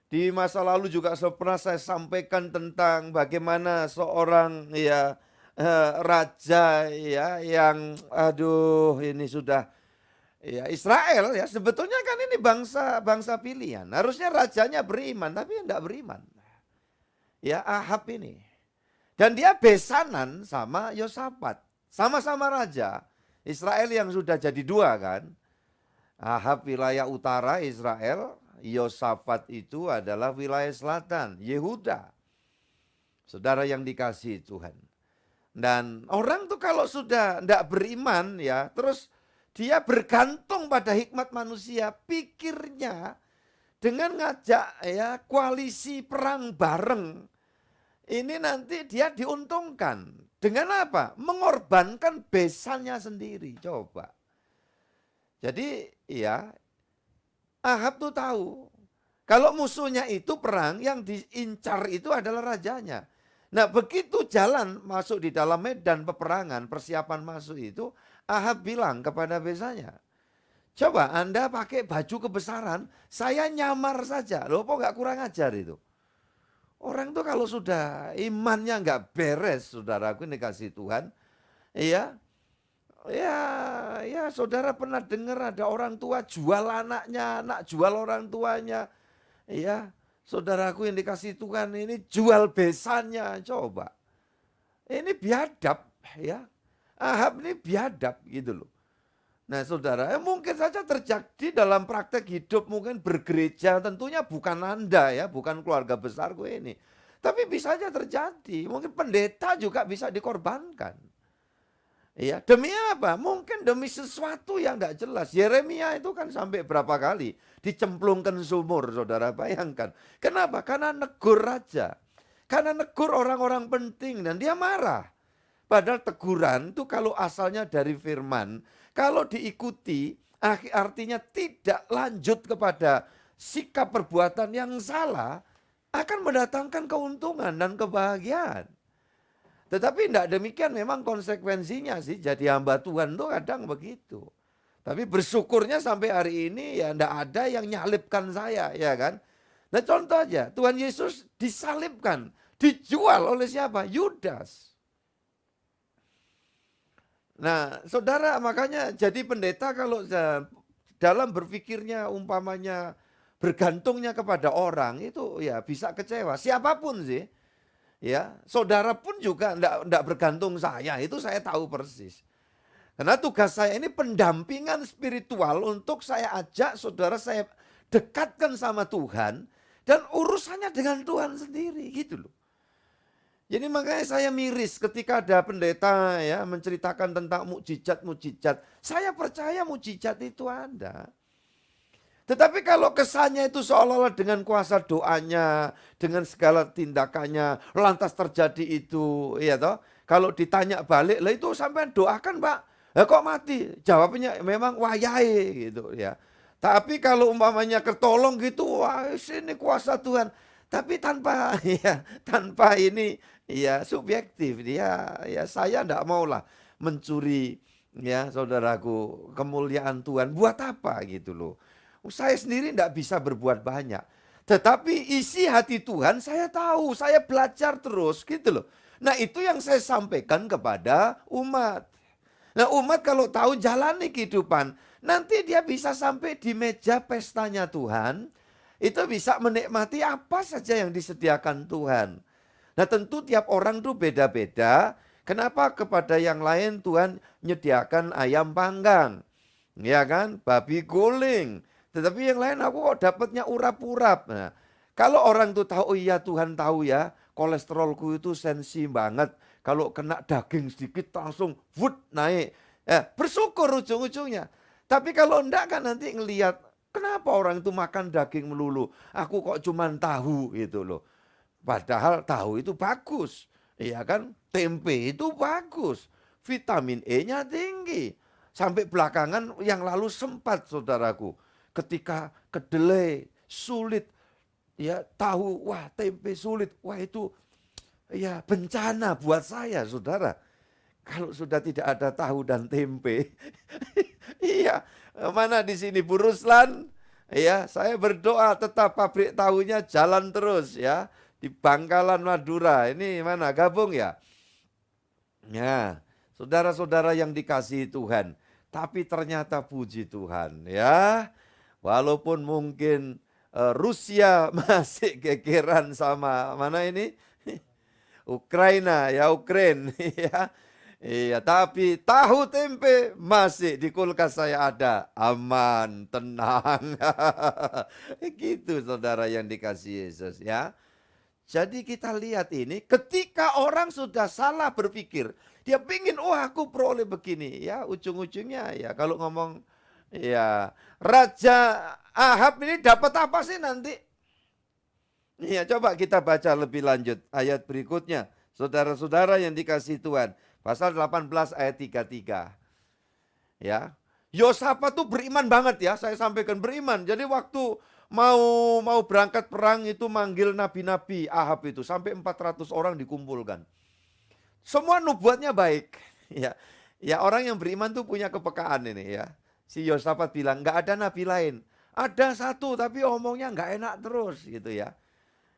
di masa lalu juga pernah saya sampaikan tentang bagaimana seorang ya raja ya yang ini sudah ya Israel ya, sebetulnya kan ini bangsa pilihan. Harusnya rajanya beriman tapi tidak beriman. Ya Ahab ini. Dan dia besanan sama Yosafat. Sama-sama raja. Israel yang sudah jadi 2 kan. Ahab wilayah utara Israel, Yosafat itu adalah wilayah selatan, Yehuda. Saudara yang dikasihi Tuhan. Dan orang tuh kalau sudah tidak beriman ya, terus dia bergantung pada hikmat manusia, pikirnya dengan ngajak ya koalisi perang bareng. Ini nanti dia diuntungkan. Dengan apa? Mengorbankan besannya sendiri. Coba. Jadi ya Ahab tuh tahu. Kalau musuhnya itu perang, yang diincar itu adalah rajanya. Nah begitu jalan masuk di dalam medan peperangan, persiapan masuk itu, Ahab bilang kepada besanya, coba Anda pakai baju kebesaran, saya nyamar saja. Loh kok gak kurang ajar itu? Orang tuh kalau sudah imannya gak beres, saudaraku ini kasih Tuhan, ya saudara pernah dengar ada orang tua jual anaknya, anak jual orang tuanya. Ya, saudaraku yang dikasih Tuhan ini jual besannya, coba. Ini biadab ya. Ahab ini biadab gitu loh. Nah saudara, mungkin saja terjadi dalam praktek hidup, mungkin bergereja, tentunya bukan Anda ya, bukan keluarga besarku ini. Tapi bisa saja terjadi, mungkin pendeta juga bisa dikorbankan. Ya, demi apa? Mungkin demi sesuatu yang tidak jelas. Yeremia itu kan sampai berapa kali dicemplungkan sumur, saudara bayangkan. Kenapa? Karena negur raja. Karena negur orang-orang penting dan dia marah. Padahal teguran itu kalau asalnya dari firman, kalau diikuti artinya tidak lanjut kepada sikap perbuatan yang salah, akan mendatangkan keuntungan dan kebahagiaan. Tetapi tidak demikian memang konsekuensinya sih, jadi hamba Tuhan tuh kadang begitu. Tapi bersyukurnya sampai hari ini ya tidak ada yang nyalibkan saya, ya kan. Nah contoh aja, Tuhan Yesus disalibkan, dijual oleh siapa? Yudas. Nah saudara makanya jadi pendeta kalau dalam berpikirnya umpamanya bergantungnya kepada orang itu ya bisa kecewa. Siapapun sih. Ya, saudara pun juga enggak bergantung saya, itu saya tahu persis. Karena tugas saya ini pendampingan spiritual untuk saya ajak saudara saya dekatkan sama Tuhan dan urusannya dengan Tuhan sendiri gitu loh. Jadi makanya saya miris ketika ada pendeta ya menceritakan tentang mukjizat-mukjizat. Saya percaya mukjizat itu ada. Tetapi kalau kesannya itu seolah-olah dengan kuasa doanya, dengan segala tindakannya, lantas terjadi itu, ya toh. Kalau ditanya balik, lah itu sampai doakan Pak, lah kok mati? Jawabnya memang wayahe gitu ya. Tapi kalau umpamanya ketolong gitu, wah ini kuasa Tuhan. Tapi tanpa ya, tanpa ini ya subjektif dia, ya saya enggak maulah mencuri ya saudaraku kemuliaan Tuhan. Buat apa gitu loh. Saya sendiri tidak bisa berbuat banyak. Tetapi isi hati Tuhan saya tahu, saya belajar terus gitu loh. Nah itu yang saya sampaikan kepada umat. Nah umat kalau tahu jalani kehidupan, nanti dia bisa sampai di meja pestanya Tuhan, itu bisa menikmati apa saja yang disediakan Tuhan. Nah tentu tiap orang tuh beda-beda. Kenapa kepada yang lain Tuhan menyediakan ayam panggang, ya kan, babi guling. Tetapi yang lain aku kok dapatnya urap-urap. Nah, kalau orang tuh tahu, oh iya Tuhan tahu ya, kolesterolku itu sensi banget. Kalau kena daging sedikit langsung wood naik. Bersyukur ujung-ujungnya. Tapi kalau enggak kan nanti ngelihat, kenapa orang itu makan daging melulu? Aku kok cuman tahu gitu loh. Padahal tahu itu bagus. Iya kan? Tempe itu bagus. Vitamin E-nya tinggi. Sampai belakangan yang lalu sempat saudaraku. Ketika kedelai sulit, ya tahu, wah tempe sulit, wah itu ya bencana buat saya saudara. Kalau sudah tidak ada tahu dan tempe, iya mana di sini Bu Ruslan, ya saya berdoa tetap pabrik tahunya jalan terus ya di Bangkalan Madura. Ini mana gabung ya? Ya saudara-saudara yang dikasihi Tuhan, tapi ternyata puji Tuhan ya. Walaupun mungkin Rusia masih gegeran sama mana ini? Ukraina ya, Ukraine ya. Iya, tapi tahu tempe masih di kulkas saya ada. Aman, tenang. Gitu saudara yang dikasihi Yesus ya. Jadi kita lihat ini ketika orang sudah salah berpikir, dia pingin oh aku peroleh begini ya, ujung-ujungnya ya kalau ngomong ya, Raja Ahab ini dapat apa sih nanti? Ya, coba kita baca lebih lanjut ayat berikutnya. Saudara-saudara yang dikasihi Tuhan, pasal 18 ayat 33. Ya. Yosafat tuh beriman banget ya, saya sampaikan beriman. Jadi waktu mau berangkat perang itu manggil nabi-nabi Ahab itu sampai 400 orang dikumpulkan. Semua nubuatnya baik. Ya. Ya, orang yang beriman tuh punya kepekaan ini ya. Si Yosafat bilang, enggak ada nabi lain. Ada satu tapi omongnya enggak enak terus gitu ya.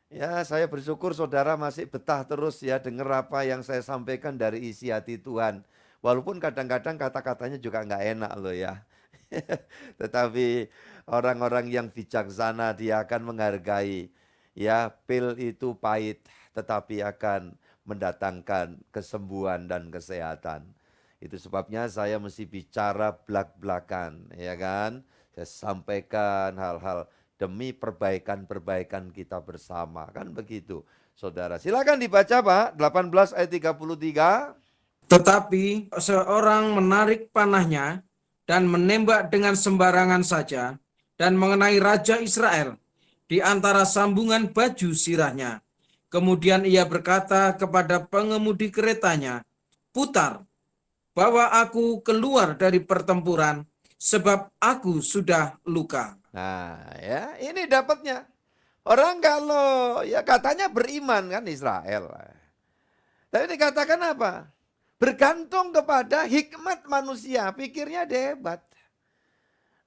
Ya saya bersyukur saudara masih betah terus ya dengar apa yang saya sampaikan dari isi hati Tuhan. Walaupun kadang-kadang kata-katanya juga enggak enak loh ya. Tetapi orang-orang yang bijaksana dia akan menghargai. Ya pil itu pahit tetapi akan mendatangkan kesembuhan dan kesehatan. Itu sebabnya saya mesti bicara belak-belakan, ya kan? Saya sampaikan hal-hal demi perbaikan-perbaikan kita bersama, kan begitu. Saudara, silakan dibaca Pak, 18 ayat 33. Tetapi seorang menarik panahnya dan menembak dengan sembarangan saja dan mengenai Raja Israel di antara sambungan baju sirahnya. Kemudian ia berkata kepada pengemudi keretanya, putar, bawa aku keluar dari pertempuran, sebab aku sudah luka. Nah ya ini dapatnya. Orang kalau ya katanya beriman kan Israel. Tapi dikatakan apa? Bergantung kepada hikmat manusia, pikirnya dia hebat.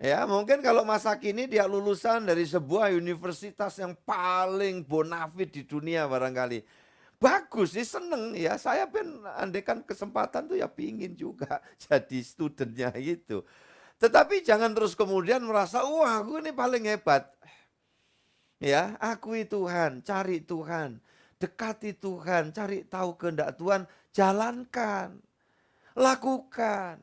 Ya mungkin kalau masa kini dia lulusan dari sebuah universitas yang paling bonafit di dunia barangkali. Bagus sih, seneng ya. Saya pun andaikan kesempatan tuh ya pingin juga jadi studentnya gitu. Tetapi jangan terus kemudian merasa, wah aku ini paling hebat. Ya, akui Tuhan, cari Tuhan, dekati Tuhan, cari tahu kehendak Tuhan, jalankan, lakukan.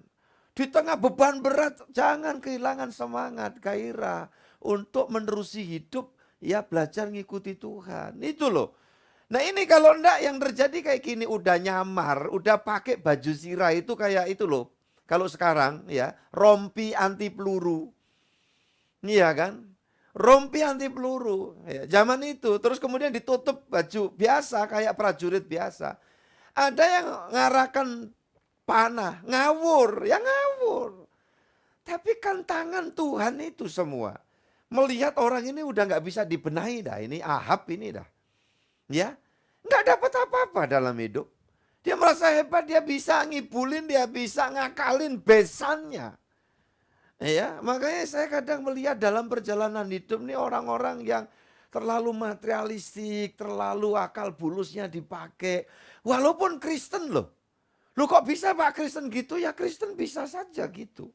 Di tengah beban berat, jangan kehilangan semangat, gairah untuk menerusi hidup, ya belajar ngikuti Tuhan. Itu loh. Nah ini kalau enggak yang terjadi kayak gini, udah nyamar, udah pakai baju sirah itu kayak itu loh. Kalau sekarang ya, rompi anti peluru. Iya kan? Rompi anti peluru. Ya, zaman itu, terus kemudian ditutup baju biasa kayak prajurit biasa. Ada yang ngarahkan panah, ngawur, ya ngawur. Tapi kan tangan Tuhan itu semua. Melihat orang ini udah nggak bisa dibenahi dah, ini Ahab ini dah. Ya, nggak dapat apa-apa dalam hidup. Dia merasa hebat, dia bisa ngibulin, dia bisa ngakalin besannya. Ya, makanya saya kadang melihat dalam perjalanan hidup nih orang-orang yang terlalu materialistik, terlalu akal bulusnya dipakai. Walaupun Kristen loh. Lu kok bisa Pak Kristen gitu? Ya Kristen bisa saja gitu.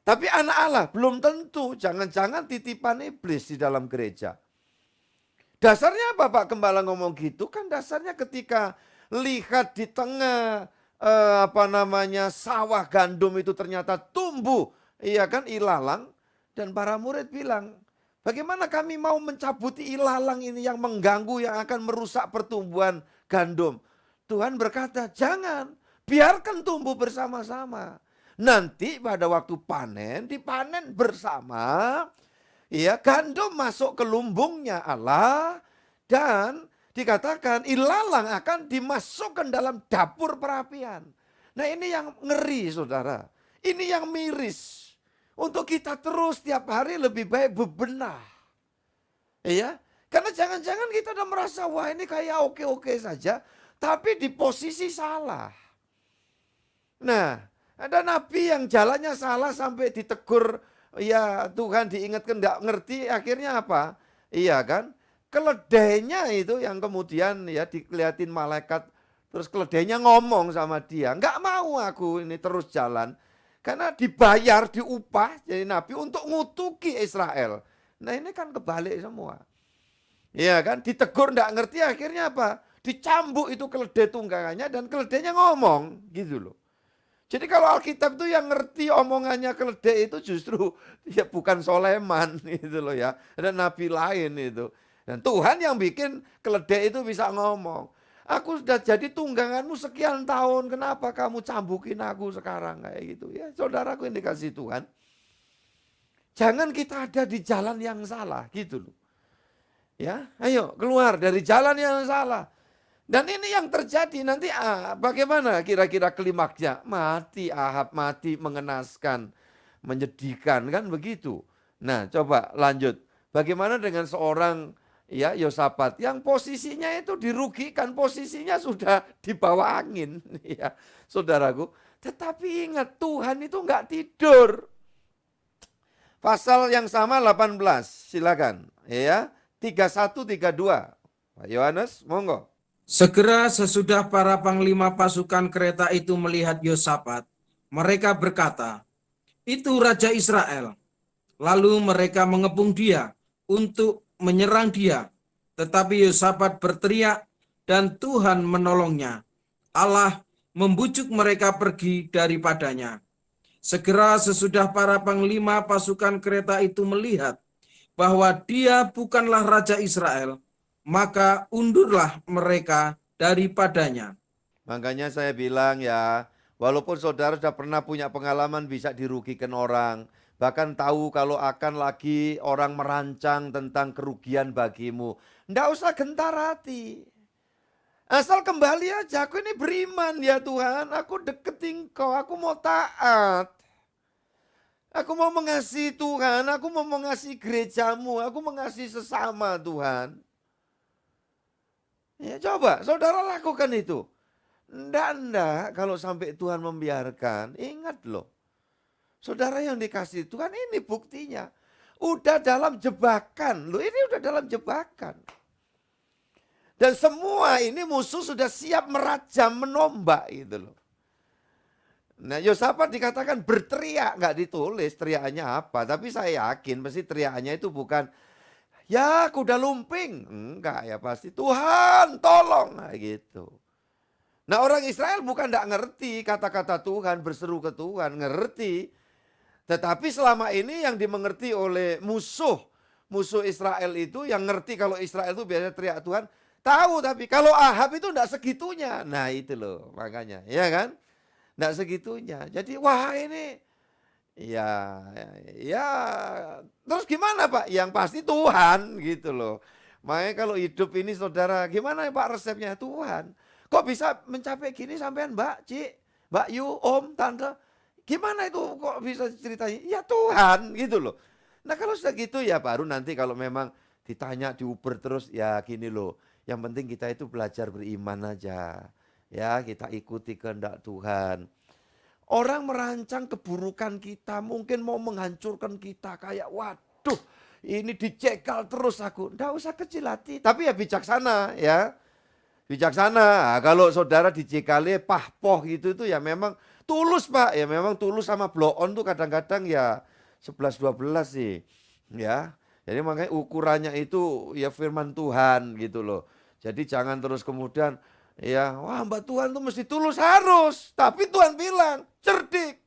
Tapi anak Allah belum tentu. Jangan-jangan titipan iblis di dalam gereja. Dasarnya apa Pak Gembala ngomong gitu? Kan dasarnya ketika lihat di tengah sawah gandum itu ternyata tumbuh, iya kan, ilalang. Dan para murid bilang, bagaimana kami mau mencabuti ilalang ini yang mengganggu, yang akan merusak pertumbuhan gandum. Tuhan berkata, jangan. Biarkan tumbuh bersama-sama. Nanti pada waktu panen, dipanen bersama. Ya, gandum masuk ke lumbungnya Allah. Dan dikatakan ilalang akan dimasukkan dalam dapur perapian. Nah ini yang ngeri saudara. Ini yang miris. Untuk kita terus tiap hari lebih baik bebenah. Ya, karena jangan-jangan kita udah merasa wah ini kayak oke-oke saja. Tapi di posisi salah. Nah, ada nabi yang jalannya salah sampai ditegur, ya Tuhan diingatkan enggak ngerti, akhirnya apa? Iya kan? Keledainya itu yang kemudian ya dikelihatin malaikat, terus keledainya ngomong sama dia, enggak mau aku ini terus jalan. Karena dibayar, diupah jadi nabi untuk ngutuki Israel. Nah ini kan kebalik semua. Iya kan? Ditegur enggak ngerti, akhirnya apa? Dicambuk itu keledai tunggangannya dan keledainya ngomong gitu loh. Jadi kalau Alkitab itu yang ngerti omongannya keledai itu justru ya bukan Soleman gitu loh ya. Ada nabi lain itu. Dan Tuhan yang bikin keledai itu bisa ngomong. Aku sudah jadi tungganganmu sekian tahun, kenapa kamu cambukin aku sekarang kayak gitu. Ya saudaraku yang dikasih Tuhan. Jangan kita ada di jalan yang salah gitu loh. Ya, ayo keluar dari jalan yang salah. Dan ini yang terjadi nanti bagaimana kira-kira klimaksnya? Mati Ahab, mati mengenaskan, menyedihkan kan begitu. Nah coba lanjut. Bagaimana dengan seorang ya Yosafat yang posisinya itu dirugikan, posisinya sudah di bawah angin ya saudaraku. Tetapi ingat Tuhan itu enggak tidur. Pasal yang sama 18 silakan ya 31 32. Pak Yohanes monggo. Segera sesudah para panglima pasukan kereta itu melihat Yosafat, mereka berkata, "Itu Raja Israel." Lalu mereka mengepung dia untuk menyerang dia. Tetapi Yosafat berteriak dan Tuhan menolongnya. Allah membujuk mereka pergi daripadanya. Segera sesudah para panglima pasukan kereta itu melihat bahwa dia bukanlah Raja Israel, maka undurlah mereka daripadanya. Makanya saya bilang ya, walaupun saudara sudah pernah punya pengalaman bisa dirugikan orang, bahkan tahu kalau akan lagi orang merancang tentang kerugian bagimu, enggak usah gentar hati. Asal kembali aja, aku ini beriman ya Tuhan, aku deketin kau, aku mau taat. Aku mau mengasihi Tuhan, aku mau mengasihi gerejamu, aku mengasihi sesama Tuhan. Ya coba, saudara lakukan itu. Ndak, kalau sampai Tuhan membiarkan, ingat loh. Saudara yang dikasih Tuhan ini buktinya. Udah dalam jebakan, loh ini udah dalam jebakan. Dan semua ini musuh sudah siap merajam, menombak gitu loh. Nah, Yosafat dikatakan berteriak, nggak ditulis teriakannya apa. Tapi saya yakin pasti teriakannya itu bukan, ya kuda lumping. Enggak ya, pasti Tuhan tolong. Nah, gitu. Nah, orang Israel bukan nggak ngerti kata-kata Tuhan, berseru ke Tuhan, ngerti. Tetapi selama ini yang dimengerti oleh musuh Israel itu, yang ngerti kalau Israel itu biasa teriak Tuhan, tahu. Tapi kalau Ahab itu enggak segitunya. Nah itu loh makanya, ya kan? Enggak segitunya. Jadi wah ini, ya, ya terus gimana Pak? Yang pasti Tuhan gitu loh. Makanya kalau hidup ini saudara, gimana Pak resepnya? Tuhan. Kok bisa mencapai gini sampean Mbak, Cik, Mbak Yu, Om, Tante? Gimana itu kok bisa ceritanya? Ya Tuhan gitu loh. Nah kalau sudah gitu ya baru nanti kalau memang ditanya diuber terus ya gini loh. Yang penting kita itu belajar beriman aja. Ya kita ikuti kehendak Tuhan. Orang merancang keburukan kita, mungkin mau menghancurkan kita kayak waduh ini dicekal terus aku. Nggak usah kecil hati, tapi ya bijaksana ya. Bijaksana. Nah, kalau saudara dicekali pahpoh gitu itu ya memang tulus Pak. Ya memang tulus sama blow on tuh kadang-kadang ya 11-12 sih. Ya. Jadi makanya ukurannya itu ya firman Tuhan gitu loh. Jadi jangan terus kemudian ya wah Mbak Tuhan tuh mesti tulus, harus. Tapi Tuhan bilang cerdik.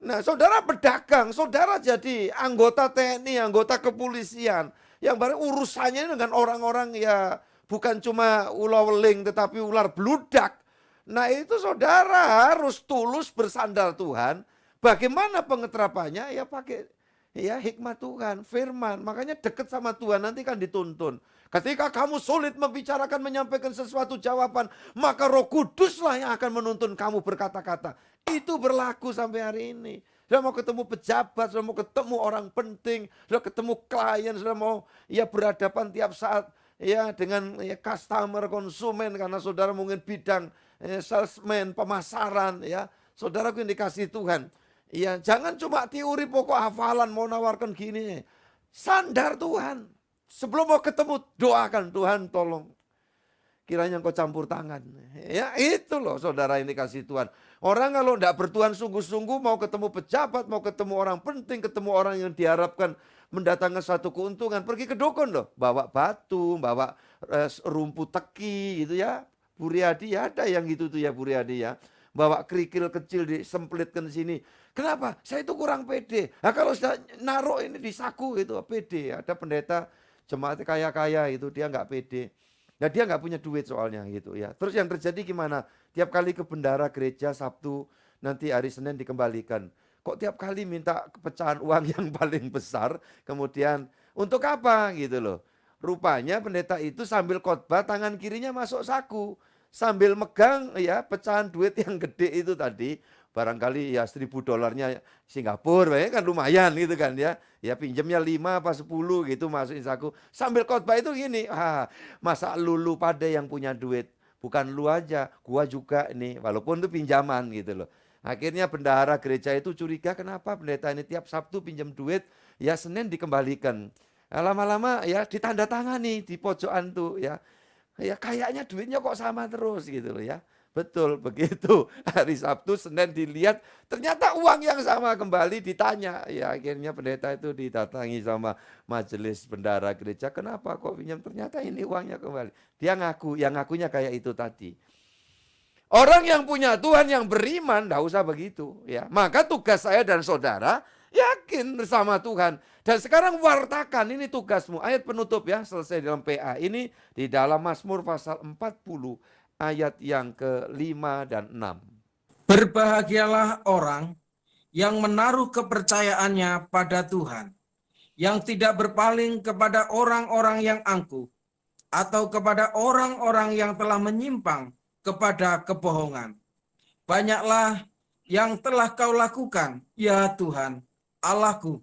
Nah saudara pedagang, saudara jadi anggota TNI, anggota kepolisian. Yang barang urusannya dengan orang-orang ya bukan cuma ular weling tetapi ular bludak. Nah itu saudara harus tulus bersandar Tuhan. Bagaimana pengeterapannya? Ya pakai ya hikmat Tuhan, firman. Makanya dekat sama Tuhan nanti kan dituntun. Ketika kamu sulit membicarakan, menyampaikan sesuatu jawaban, maka Roh Kuduslah yang akan menuntun kamu berkata-kata. Itu berlaku sampai hari ini. Sudah mau ketemu pejabat, sudah mau ketemu orang penting, sudah ketemu klien, sudah mau ya berhadapan tiap saat ya dengan ya, customer, konsumen, karena saudara mungkin bidang salesman, pemasaran ya. Saudaraku yang dikasih Tuhan. Ya, jangan cuma teori pokok hafalan mau nawarkan gini. Sandar Tuhan. Sebelum mau ketemu doakan Tuhan tolong. Kiranya engkau campur tangan. Ya itu loh saudara yang dikasih Tuhan. Orang kalau tidak bertuhan sungguh-sungguh mau ketemu pejabat, mau ketemu orang penting, ketemu orang yang diharapkan mendatangkan satu keuntungan. Pergi ke dukun loh. Bawa batu, bawa rumput teki gitu ya. Bu Riyadi ya ada yang gitu tuh ya Bu Riyadi ya. Bawa kerikil kecil disemplitkan sini. Kenapa? Saya itu kurang pede. Nah kalau sudah naruh ini di saku itu pede. Ada pendeta jemaat kaya-kaya itu dia nggak pede. Nah dia nggak punya duit soalnya gitu ya. Terus yang terjadi gimana? Tiap kali ke bendara gereja Sabtu, nanti hari Senin dikembalikan. Kok tiap kali minta pecahan uang yang paling besar, kemudian untuk apa gitu loh. Rupanya pendeta itu sambil khotbah tangan kirinya masuk saku. Sambil megang ya pecahan duit yang gede itu tadi. Barangkali ya $1.000 Singapura ya kan lumayan gitu kan ya. Ya pinjamnya 5 apa 10 gitu masukin saku. Sambil khotbah itu gini, masa lu pada yang punya duit. Bukan lu aja, gua juga nih. Walaupun itu pinjaman gitu loh. Akhirnya bendahara gereja itu curiga kenapa pendeta ini tiap Sabtu pinjam duit, ya Senin dikembalikan. Lama-lama ya ditandatangani di pojokan tuh ya. Ya kayaknya duitnya kok sama terus gitu loh ya. Betul, begitu. Hari Sabtu, Senin dilihat, ternyata uang yang sama kembali ditanya. Ya akhirnya pendeta itu didatangi sama majelis bendahara gereja. Kenapa kok pinjam? Ternyata ini uangnya kembali. Dia ngaku, yang ngakunya kayak itu tadi. Orang yang punya Tuhan, yang beriman, enggak usah begitu. Ya, maka tugas saya dan saudara, yakin bersama Tuhan. Dan sekarang wartakan, ini tugasmu. Ayat penutup ya, selesai dalam PA. Ini di dalam Mazmur pasal 40. Ayat yang ke-5 dan 6. Berbahagialah orang yang menaruh kepercayaannya pada Tuhan, yang tidak berpaling kepada orang-orang yang angkuh, atau kepada orang-orang yang telah menyimpang kepada kebohongan. Banyaklah yang telah kau lakukan, ya Tuhan, Allahku,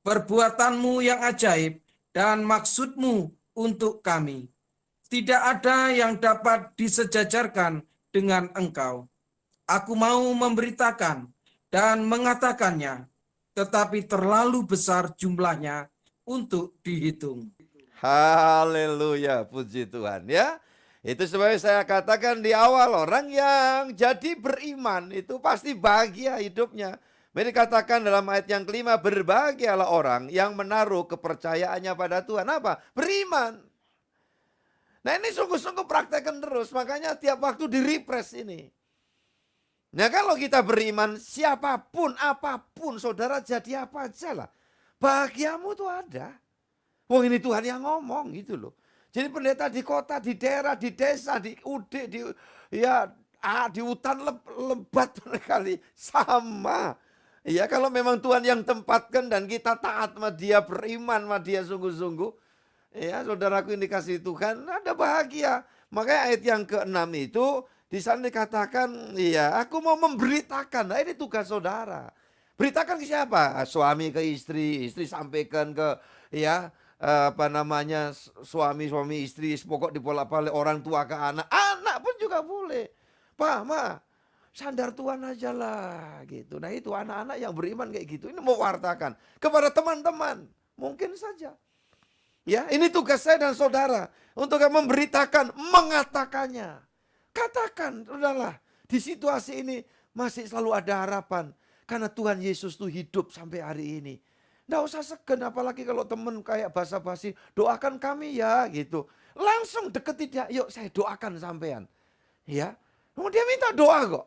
perbuatanmu yang ajaib dan maksudmu untuk kami. Tidak ada yang dapat disejajarkan dengan Engkau. Aku mau memberitakan dan mengatakannya, tetapi terlalu besar jumlahnya untuk dihitung. Haleluya, puji Tuhan ya. Itu sebabnya saya katakan di awal, orang yang jadi beriman itu pasti bahagia hidupnya. Mari katakan dalam ayat yang kelima, berbahagialah orang yang menaruh kepercayaannya pada Tuhan. Apa? Beriman. Nah ini sungguh-sungguh praktekkan terus, makanya tiap waktu di-refresh ini. Nah kalau kita beriman, siapapun, apapun, saudara jadi apa aja lah. Bahagiamu tuh ada. Wah ini Tuhan yang ngomong gitu loh. Jadi pendeta di kota, di daerah, di desa, di UD, di hutan lebat kali sama. Ya kalau memang Tuhan yang tempatkan dan kita taat sama Dia, beriman sama Dia sungguh-sungguh, ya saudaraku yang dikasihi Tuhan, ada bahagia. Makanya ayat yang ke-6 itu di sana dikatakan, ya aku mau memberitakan. Nah ini tugas saudara. Beritakan ke siapa? Suami ke istri, istri sampaikan ke suami istri, pokok dibolak-balik, orang tua ke anak, anak pun juga boleh. Pak, Ma, sandar Tuhan aja lah gitu. Nah itu anak-anak yang beriman kayak gitu, ini mewartakan kepada teman-teman, mungkin saja. Ya, ini tugas saya dan saudara untuk memberitakan, mengatakannya. Katakan, udahlah, di situasi ini masih selalu ada harapan karena Tuhan Yesus tuh hidup sampai hari ini. Nggak usah segan, apalagi kalau teman kayak basa-basi, doakan kami ya gitu. Langsung deketi dia, yuk saya doakan sampean. Ya, dia minta doa kok.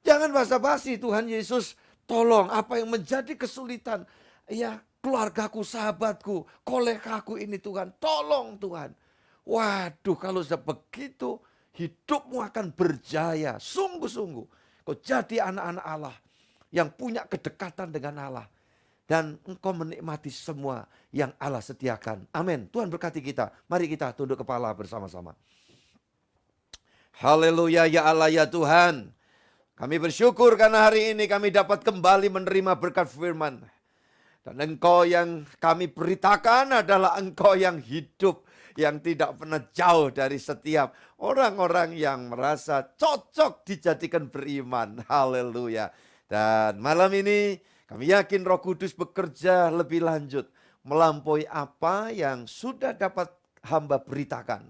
Jangan basa-basi, Tuhan Yesus tolong apa yang menjadi kesulitan. Ya, keluargaku, sahabatku, kolegaku ini Tuhan, tolong Tuhan. Waduh, kalau sudah begitu, hidupmu akan berjaya. Sungguh-sungguh, kau jadi anak-anak Allah yang punya kedekatan dengan Allah. Dan engkau menikmati semua yang Allah sediakan. Amin. Tuhan berkati kita. Mari kita tunduk kepala bersama-sama. Haleluya ya Allah ya Tuhan. Kami bersyukur karena hari ini kami dapat kembali menerima berkat firman. Dan engkau yang kami beritakan adalah engkau yang hidup. Yang tidak pernah jauh dari setiap orang-orang yang merasa cocok dijadikan beriman. Haleluya. Dan malam ini kami yakin Roh Kudus bekerja lebih lanjut, melampaui apa yang sudah dapat hamba beritakan.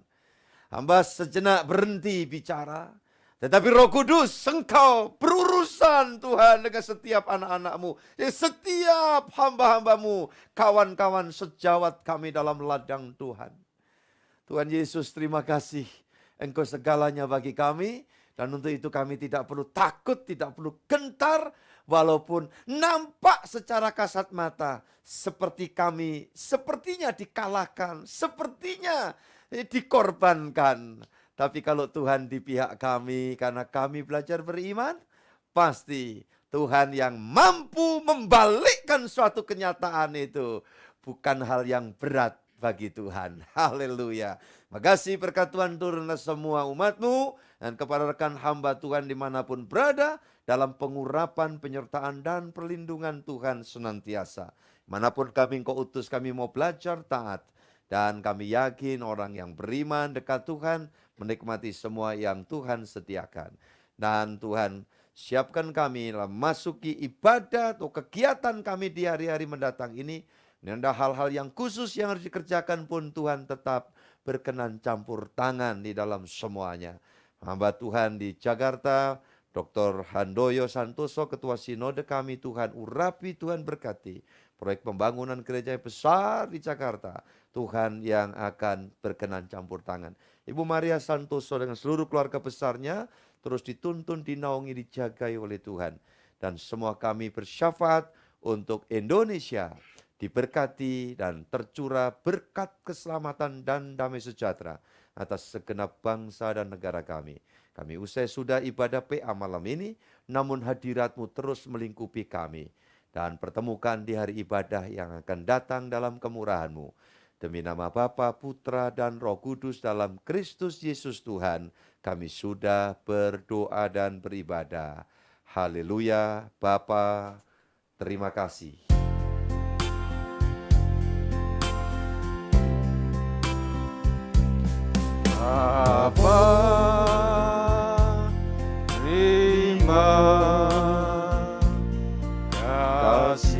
Hamba sejenak berhenti bicara, tetapi Roh Kudus, engkau berurusan Tuhan dengan setiap anak-anak-Mu, setiap hamba-hamba-Mu, kawan-kawan sejawat kami dalam ladang Tuhan. Tuhan Yesus, terima kasih, Engkau segalanya bagi kami, dan untuk itu kami tidak perlu takut, tidak perlu gentar, walaupun nampak secara kasat mata seperti kami sepertinya dikalahkan, sepertinya dikorbankan. Tapi kalau Tuhan di pihak kami karena kami belajar beriman, pasti Tuhan yang mampu membalikkan suatu kenyataan itu bukan hal yang berat bagi Tuhan. Haleluya. Makasih berkat Tuhan turun ke semua umat-Mu dan kepada rekan hamba Tuhan dimanapun berada, dalam pengurapan, penyertaan, dan perlindungan Tuhan senantiasa. Manapun kami Engkau utus, kami mau belajar taat. Dan kami yakin orang yang beriman dekat Tuhan, menikmati semua yang Tuhan sediakan. Dan Tuhan siapkan kami memasuki ibadah atau kegiatan kami di hari-hari mendatang ini. Dan ada hal-hal yang khusus yang harus dikerjakan pun Tuhan tetap berkenan campur tangan di dalam semuanya. Hamba Tuhan di Jakarta, Dr. Handoyo Santoso, Ketua Sinode kami, Tuhan urapi, Tuhan berkati. Proyek pembangunan gereja yang besar di Jakarta, Tuhan yang akan berkenan campur tangan. Ibu Maria Santoso dengan seluruh keluarga besarnya, terus dituntun, dinaungi, dijagai oleh Tuhan. Dan semua kami bersyafaat untuk Indonesia, diberkati dan tercurah berkat keselamatan dan damai sejahtera atas segenap bangsa dan negara kami. Kami usai sudah ibadah PA malam ini, namun hadirat-Mu terus melingkupi kami. Dan pertemukan di hari ibadah yang akan datang dalam kemurahan-Mu. Demi nama Bapa, Putra, dan Roh Kudus dalam Kristus Yesus Tuhan, kami sudah berdoa dan beribadah. Haleluya, Bapa, terima kasih. Bapa, terima kasih.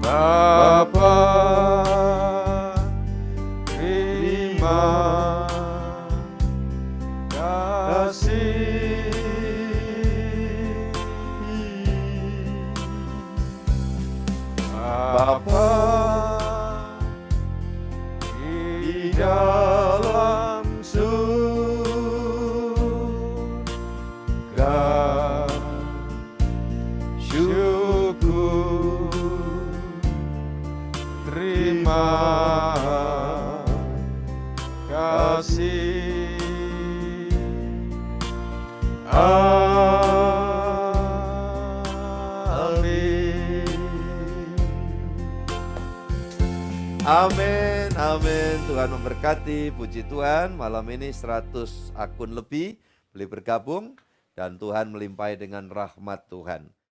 Bapa, terima kasih. Bapa di dalam surga, syukur, terima kasih. Amin, amin. Tuhan memberkati. Puji Tuhan, malam ini 100 akun lebih boleh bergabung dan Tuhan melimpahi dengan rahmat Tuhan.